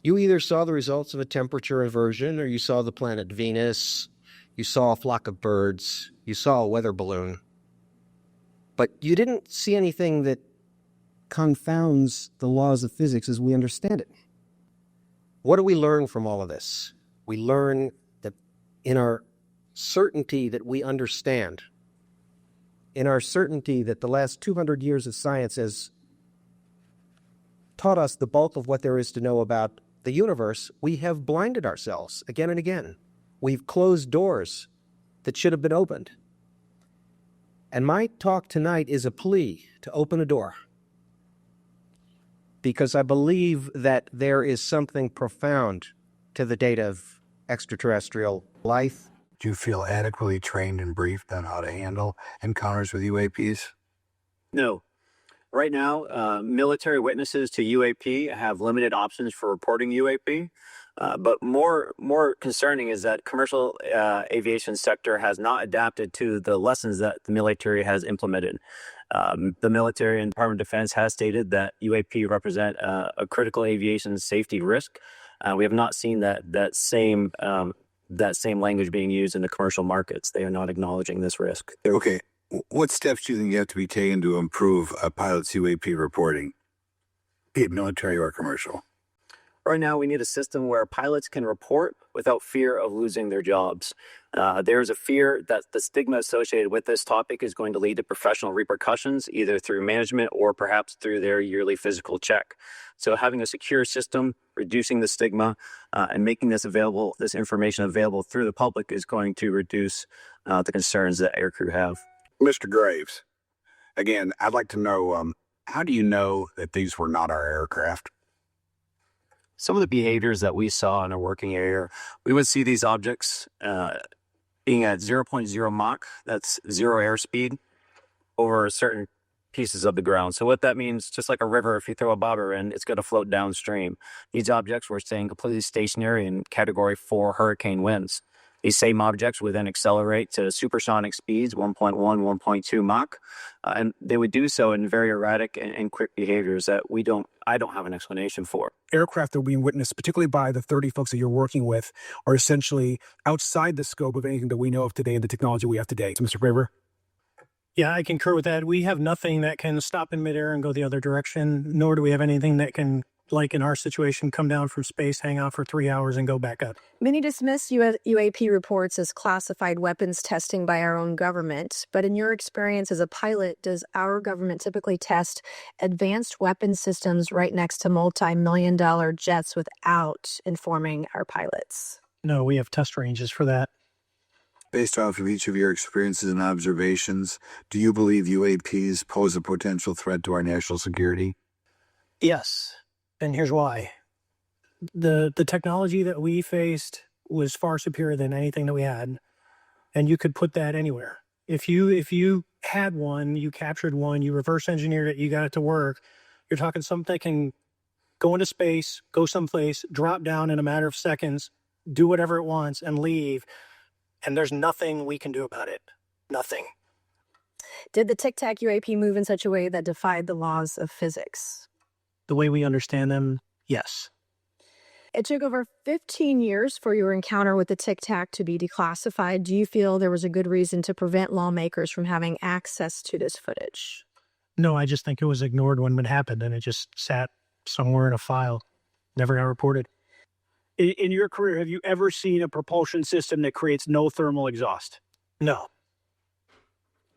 S5: you either saw the results of a temperature inversion or you saw the planet Venus, you saw a flock of birds, you saw a weather balloon, but you didn't see anything that confounds the laws of physics as we understand it. What do we learn from all of this? We learn that in our certainty that we understand, in our certainty that the last 200 years of science has taught us the bulk of what there is to know about the universe, we have blinded ourselves again and again. We've closed doors that should have been opened. And my talk tonight is a plea to open a door. because I believe that there is something profound to the data of extraterrestrial life.
S10: Do you feel adequately trained and briefed on how to handle encounters with UAPs?
S20: No. Right now, military witnesses to UAP have limited options for reporting UAP. But more concerning is that commercial aviation sector has not adapted to the lessons that the military has implemented. The military and Department of Defense has stated that UAP represent a critical aviation safety risk. We have not seen that same language being used in the commercial markets. They are not acknowledging this risk.
S10: Okay. What steps do you think you have to be taken to improve a pilot's UAP reporting, be it military or commercial?
S20: Right now, we need a system where pilots can report without fear of losing their jobs. There's a fear that the stigma associated with this topic is going to lead to professional repercussions, either through management or perhaps through their yearly physical check. So having a secure system, reducing the stigma, and making this information available through the public is going to reduce the concerns that aircrew have.
S10: Mr. Graves, again, I'd like to know, how do you know that these were not our aircraft?
S20: Some of the behaviors that we saw in a working area, we would see these objects being at 0.0 Mach, that's zero airspeed, over certain pieces of the ground. So what that means, just like a river, if you throw a bobber in, it's going to float downstream. These objects were staying completely stationary in Category 4 hurricane winds. These same objects would then accelerate to supersonic speeds, 1.1, 1.2 Mach, and they would do so in very erratic and quick behaviors that I don't have an explanation for.
S4: Aircraft that are being witnessed, particularly by the 30 folks that you're working with, are essentially outside the scope of anything that we know of today and the technology we have today. So, Mr. Graver?
S12: Yeah, I concur with that. We have nothing that can stop in midair and go the other direction, nor do we have anything that can, like in our situation, come down from space, hang out for 3 hours, and go back up.
S11: Many dismiss UAP reports as classified weapons testing by our own government. But in your experience as a pilot, does our government typically test advanced weapon systems right next to multi-million-dollar jets without informing our pilots?
S12: No, we have test ranges for that.
S10: Based off of each of your experiences and observations, do you believe UAPs pose a potential threat to our national security?
S12: Yes, and here's why. The technology that we faced was far superior than anything that we had, and you could put that anywhere. If you had one, you captured one, you reverse engineered it, you got it to work, you're talking something that can go into space, go someplace, drop down in a matter of seconds, do whatever it wants, and leave. And there's nothing we can do about it. Nothing.
S11: Did the Tic Tac UAP move in such a way that defied the laws of physics?
S12: The way we understand them, yes.
S11: It took over 15 years for your encounter with the Tic Tac to be declassified. Do you feel there was a good reason to prevent lawmakers from having access to this footage?
S12: No, I just think it was ignored when it happened, and it just sat somewhere in a file. Never got reported.
S4: In your career, have you ever seen a propulsion system that creates no thermal exhaust?
S12: No.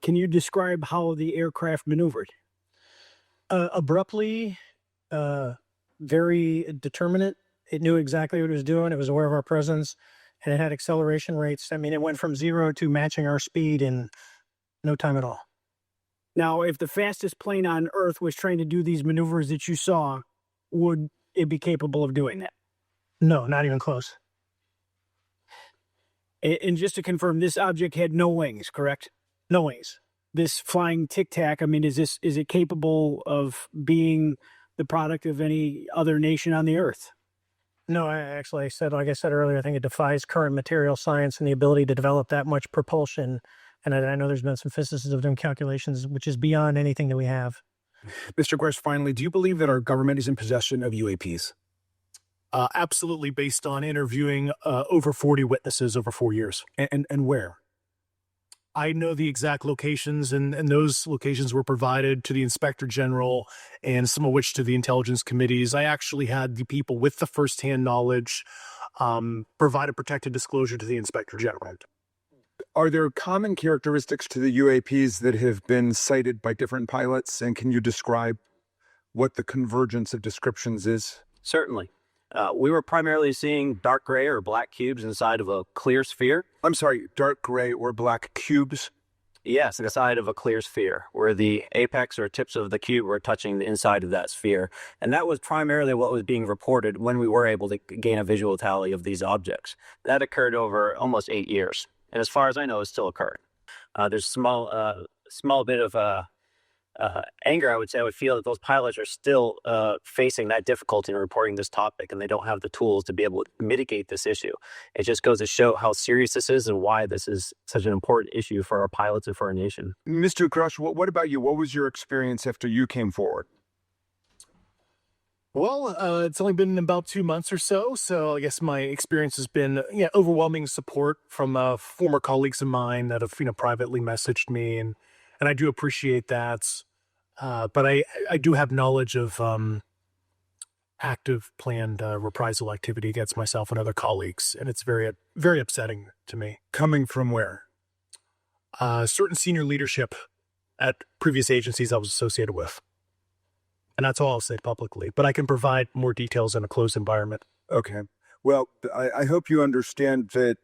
S4: Can you describe how the aircraft maneuvered?
S12: Abruptly, very determinate. It knew exactly what it was doing. It was aware of our presence, and it had acceleration rates. I mean, it went from 0 to matching our speed in no time at all.
S4: Now, if the fastest plane on Earth was trying to do these maneuvers that you saw, would it be capable of doing that?
S12: No, not even close.
S4: And just to confirm, this object had no wings, correct?
S12: No wings.
S4: This flying Tic Tac, I mean, is it capable of being the product of any other nation on the Earth?
S12: No, like I said earlier, I think it defies current material science and the ability to develop that much propulsion. And I know there's been some physicists who have done calculations, which is beyond anything that we have.
S4: Mr. Gress, finally, do you believe that our government is in possession of UAPs?
S18: Absolutely, based on interviewing over 40 witnesses over 4 years.
S4: And where?
S18: I know the exact locations, and those locations were provided to the Inspector General, and some of which to the intelligence committees. I actually had the people with the firsthand knowledge provide a protected disclosure to the Inspector General.
S23: Are there common characteristics to the UAPs that have been cited by different pilots, and can you describe what the convergence of descriptions is?
S20: Certainly. We were primarily seeing dark gray or black cubes inside of a clear sphere.
S23: I'm sorry, dark gray or black cubes?
S20: Yes, inside of a clear sphere, where the apex or tips of the cube were touching the inside of that sphere. And that was primarily what was being reported when we were able to gain a visual tally of these objects. That occurred over almost 8 years. And as far as I know, it's still occurring. There's small bit of anger, I would feel that those pilots are still facing that difficulty in reporting this topic, and they don't have the tools to be able to mitigate this issue. It just goes to show how serious this is and why this is such an important issue for our pilots and for our nation.
S23: Mr. Crush, what about you? What was your experience after you came forward?
S18: Well, it's only been about 2 months or so, so I guess my experience has been overwhelming support from former colleagues of mine that have privately messaged me, and I do appreciate that. But I do have knowledge of active planned reprisal activity against myself and other colleagues, and it's very, very upsetting to me.
S23: Coming from where?
S18: Certain senior leadership at previous agencies I was associated with. And that's all I'll say publicly, but I can provide more details in a closed environment.
S23: Okay. Well, I hope you understand that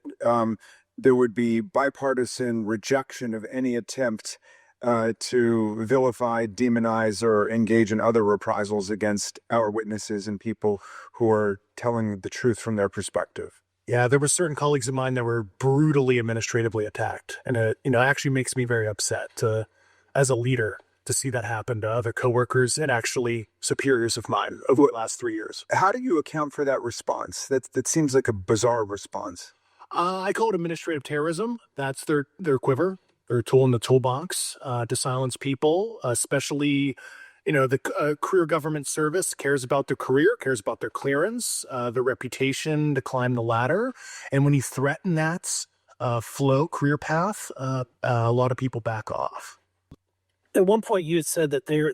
S23: there would be bipartisan rejection of any attempt to vilify, demonize, or engage in other reprisals against our witnesses and people who are telling the truth from their perspective.
S18: Yeah, there were certain colleagues of mine that were brutally administratively attacked, and it actually makes me very upset as a leader to see that happen to other coworkers and actually superiors of mine over the last 3 years.
S23: How do you account for that response? That seems like a bizarre response.
S18: I call it administrative terrorism. That's their quiver, their tool in the toolbox to silence people, especially, the career government service cares about their career, cares about their clearance, their reputation to climb the ladder. And when you threaten that career path, a lot of people back off.
S12: At one point, you had said that there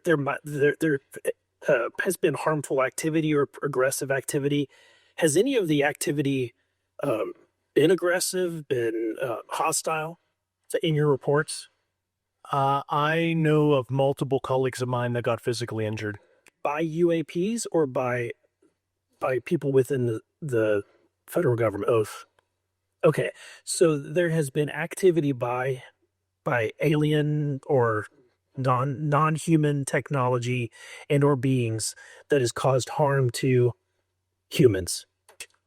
S12: has been harmful activity or aggressive activity. Has any of the activity been aggressive, been hostile in your reports?
S18: I know of multiple colleagues of mine that got physically injured.
S12: By UAPs or by people within the federal government? Oath. Okay, so there has been activity by alien or non-human technology and or beings that has caused harm to humans.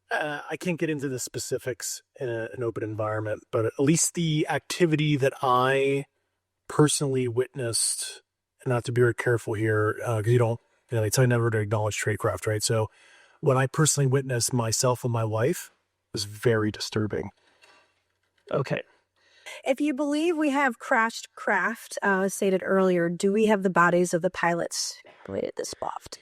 S18: I can't get into the specifics in an open environment, but at least the activity that I personally witnessed, and not to be very careful here, because they tell you never to acknowledge tradecraft, right? So what I personally witnessed myself and my wife was very disturbing.
S12: Okay.
S11: If you believe we have crashed craft, stated earlier, do we have the bodies of the pilots related to this SPOFT?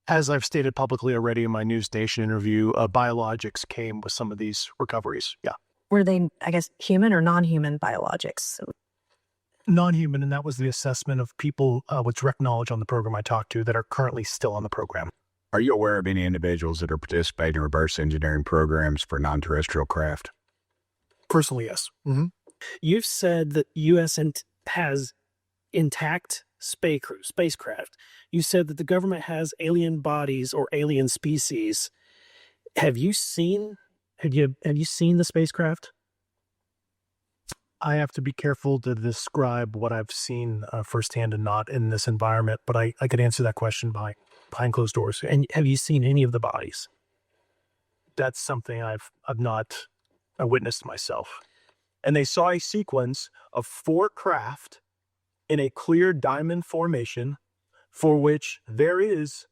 S18: As I've stated publicly already in my News Station interview, biologics came with some of these recoveries. Yeah.
S11: Were they, I guess, human or non-human biologics?
S18: Non-human, and that was the assessment of people with direct knowledge on the program I talked to that are currently still on the program.
S10: Are you aware of any individuals that are participating in reverse engineering programs for non-terrestrial craft?
S18: Personally, yes. Mm-hmm.
S12: You've said that U.S. has intact spacecraft. You said that the government has alien bodies or alien species. Have you seen the spacecraft?
S18: I have to be careful to describe what I've seen firsthand and not in this environment, but I could answer that question behind closed doors.
S12: And have you seen any of the bodies?
S18: That's something I've not witnessed myself. And they saw a sequence of 4 craft in a clear diamond formation for which there is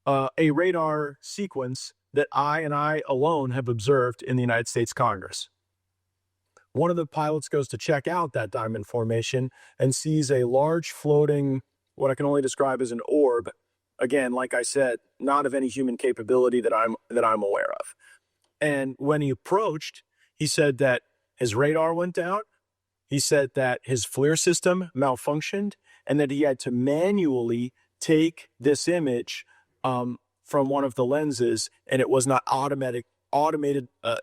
S18: a radar sequence that I alone have observed in the United States Congress. One of the pilots goes to check out that diamond formation and sees a large floating, what I can only describe as an orb. Again, like I said, not of any human capability that I'm aware of. And when he approached, he said that his radar went down. He said that his FLIR system malfunctioned and that he had to manually take this image from one of the lenses, and it was not automated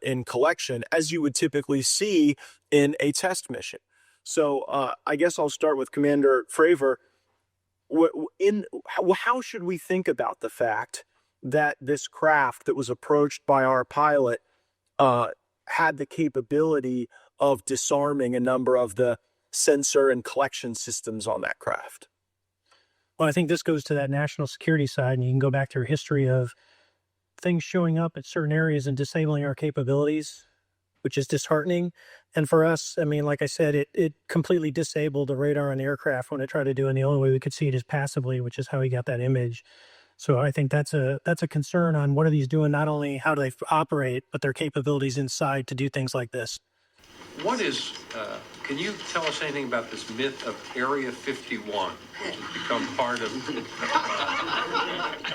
S18: in collection as you would typically see in a test mission. So I guess I'll start with Commander Fravor. How should we think about the fact that this craft that was approached by our pilot had the capability of disarming a number of the sensor and collection systems on that craft.
S12: Well, I think this goes to that national security side, and you can go back to our history of things showing up at certain areas and disabling our capabilities, which is disheartening. And for us, I mean, like I said, it completely disabled the radar on the aircraft when it tried to do it. And the only way we could see it is passively, which is how we got that image. So I think that's a concern on what are these doing, not only how do they operate, but their capabilities inside to do things like this.
S1: What is, can you tell us anything about this myth of Area 51, which has become part of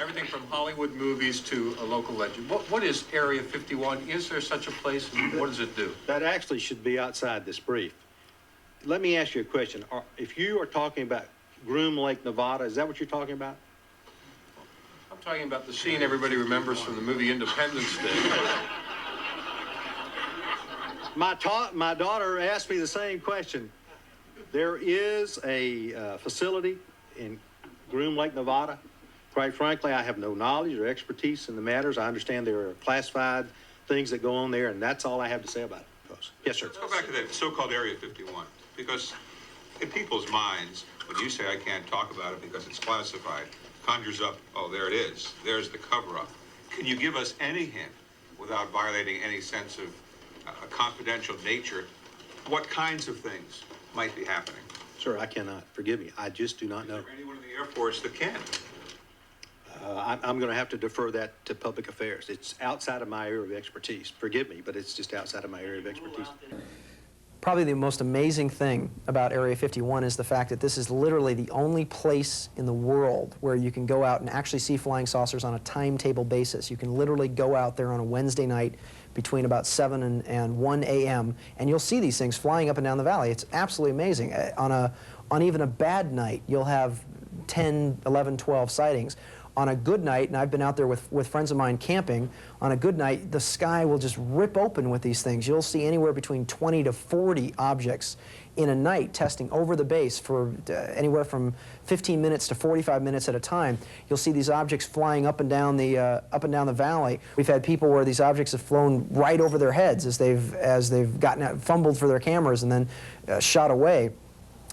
S1: everything from Hollywood movies to a local legend? What is Area 51? Is there such a place, and what does it do?
S2: That actually should be outside this brief. Let me ask you a question. If you are talking about Groom Lake, Nevada, is that what you're talking about?
S1: I'm talking about the scene everybody remembers from the movie Independence Day.
S2: My daughter asked me the same question. There is a facility in Groom Lake, Nevada. Quite frankly, I have no knowledge or expertise in the matters. I understand there are classified things that go on there, and that's all I have to say about it. Yes, sir.
S9: Let's go back to that so-called Area 51, because in people's minds, when you say I can't talk about it because it's classified, conjures up, oh, there it is. There's the cover-up. Can you give us any hint, without violating any sense of a confidential nature, what kinds of things might be happening?
S2: Sir, I cannot. Forgive me. I just do not know.
S9: Is there anyone in the Air Force that can?
S2: I'm going to have to defer that to public affairs. It's outside of my area of expertise. Forgive me, but it's just outside of my area of expertise.
S15: Probably the most amazing thing about Area 51 is the fact that this is literally the only place in the world where you can go out and actually see flying saucers on a timetable basis. You can literally go out there on a Wednesday night between about 7 and 1 a.m. and you'll see these things flying up and down the valley. It's absolutely amazing. On even a bad night, you'll have 10, 11, 12 sightings. On a good night, and I've been out there with friends of mine camping, on a good night, the sky will just rip open with these things. You'll see anywhere between 20 to 40 objects in a night testing over the base for anywhere from 15 minutes to 45 minutes at a time. You'll see these objects flying up and down the valley. We've had people where these objects have flown right over their heads as they've gotten out, fumbled for their cameras and then shot away.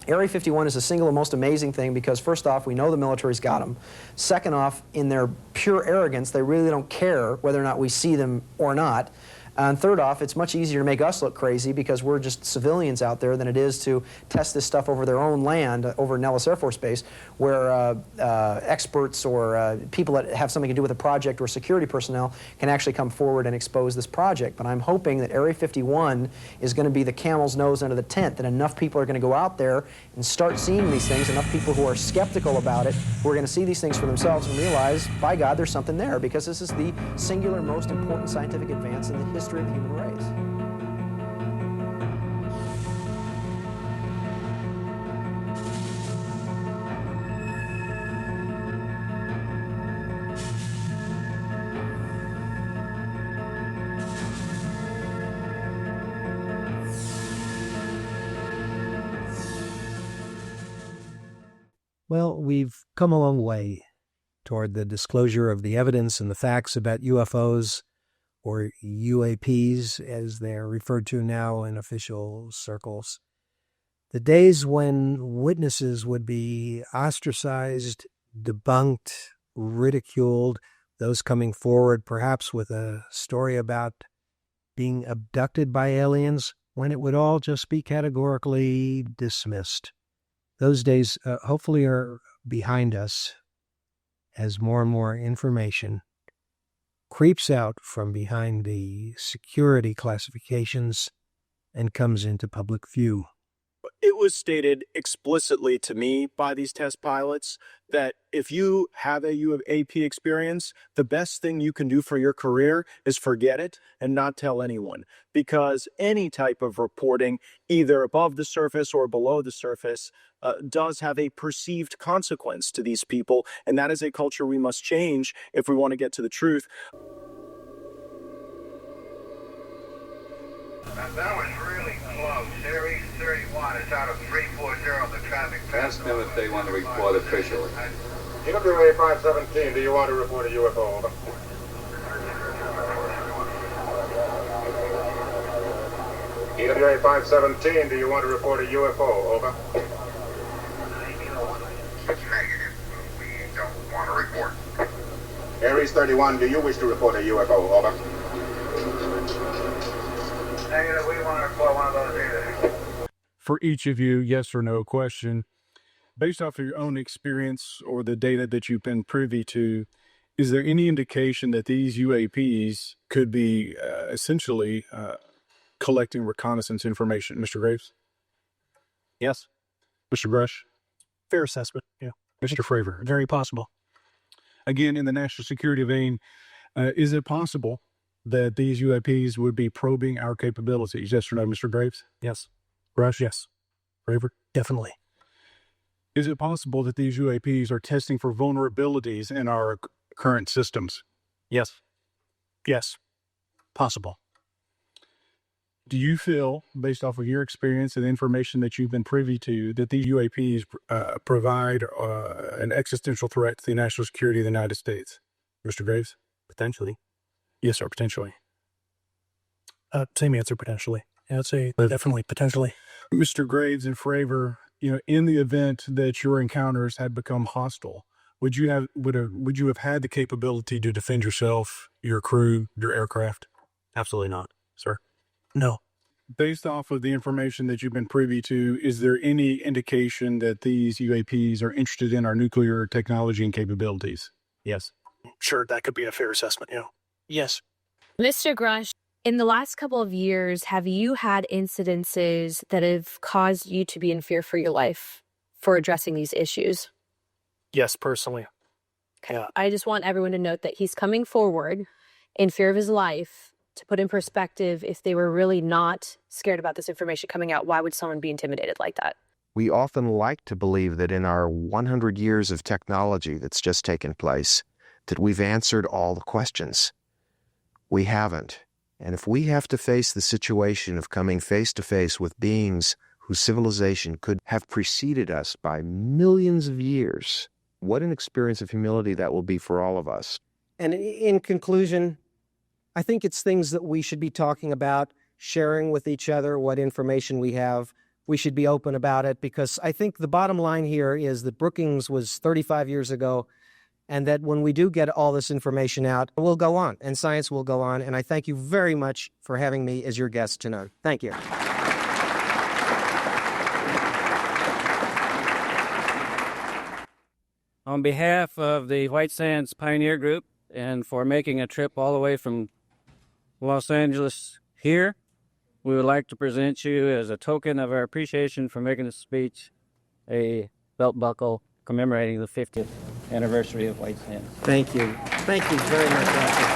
S15: Area 51 is the single most amazing thing because, first off, we know the military's got them. Second off, in their pure arrogance, they really don't care whether or not we see them or not. And third off, it's much easier to make us look crazy because we're just civilians out there than it is to test this stuff over their own land, over Nellis Air Force Base, where experts or people that have something to do with a project or security personnel can actually come forward and expose this project. But I'm hoping that Area 51 is going to be the camel's nose under the tent, that enough people are going to go out there and start seeing these things, enough people who are skeptical about it, who are going to see these things for themselves and realize, by God, there's something there, because this is the singular most important scientific advance in the history of the human race.
S5: Well, we've come a long way toward the disclosure of the evidence and the facts about UFOs, or UAPs, as they're referred to now in official circles. The days when witnesses would be ostracized, debunked, ridiculed, those coming forward perhaps with a story about being abducted by aliens, when it would all just be categorically dismissed. Those days hopefully are behind us as more and more information creeps out from behind the security classifications and comes into public view.
S18: It was stated explicitly to me by these test pilots that if you have a UAP experience, the best thing you can do for your career is forget it and not tell anyone, because any type of reporting, either above the surface or below the surface, does have a perceived consequence to these people, and that is a culture we must change if we want to get to the truth.
S16: That was really close. Area 31 is out of 340 on the traffic path.
S9: Ask them if they want to report officially.
S16: TWA 517, do you want to report a UFO? Over. EWA 517, do you want to report a UFO? Over. Negative. We don't want to report. Aries 31, do you wish to report a UFO? Over. Negative, we want to report one of those either.
S7: For each of you, yes or no question. Based off of your own experience or the data that you've been privy to, is there any indication that these UAPs could be essentially collecting reconnaissance information? Mr. Graves?
S2: Yes.
S7: Mr. Brush?
S12: Fair assessment. Yeah.
S7: Mr. Fravor?
S12: Very possible.
S7: Again, in the national security vein, is it possible that these UAPs would be probing our capabilities? Yes or no, Mr. Graves?
S12: Yes.
S7: Brush?
S12: Yes.
S7: Fravor?
S12: Definitely.
S7: Is it possible that these UAPs are testing for vulnerabilities in our current systems?
S2: Yes.
S12: Yes. Possible.
S7: Do you feel, based off of your experience and the information that you've been privy to, that these UAPs provide an existential threat to the national security of the United States? Mr. Graves?
S2: Potentially.
S7: Yes, sir, potentially.
S12: Same answer, potentially. Yeah, I'd say definitely, potentially.
S7: Mr. Graves and Fravor, in the event that your encounters had become hostile, would you have had the capability to defend yourself, your crew, your aircraft?
S2: Absolutely not, sir.
S12: No.
S7: Based off of the information that you've been privy to, is there any indication that these UAPs are interested in our nuclear technology and capabilities?
S2: Yes.
S12: Sure, that could be a fair assessment, Yes.
S14: Mr. Grush, in the last couple of years, have you had incidences that have caused you to be in fear for your life for addressing these issues?
S12: Yes, personally.
S14: Okay. Yeah. I just want everyone to note that he's coming forward in fear of his life. To put in perspective, if they were really not scared about this information coming out, why would someone be intimidated like that?
S17: We often like to believe that in our 100 years of technology that's just taken place, that we've answered all the questions. We haven't. And if we have to face the situation of coming face to face with beings whose civilization could have preceded us by millions of years, what an experience of humility that will be for all of us.
S5: And in conclusion, I think it's things that we should be talking about, sharing with each other what information we have. We should be open about it, because I think the bottom line here is that Brookings was 35 years ago, and that when we do get all this information out, we'll go on, and science will go on. And I thank you very much for having me as your guest tonight. Thank you.
S24: On behalf of the White Sands Pioneer Group, and for making a trip all the way from Los Angeles here, we would like to present you, as a token of our appreciation for making this speech, a belt buckle commemorating the 50th anniversary of White Sands.
S5: Thank you. Thank you very much.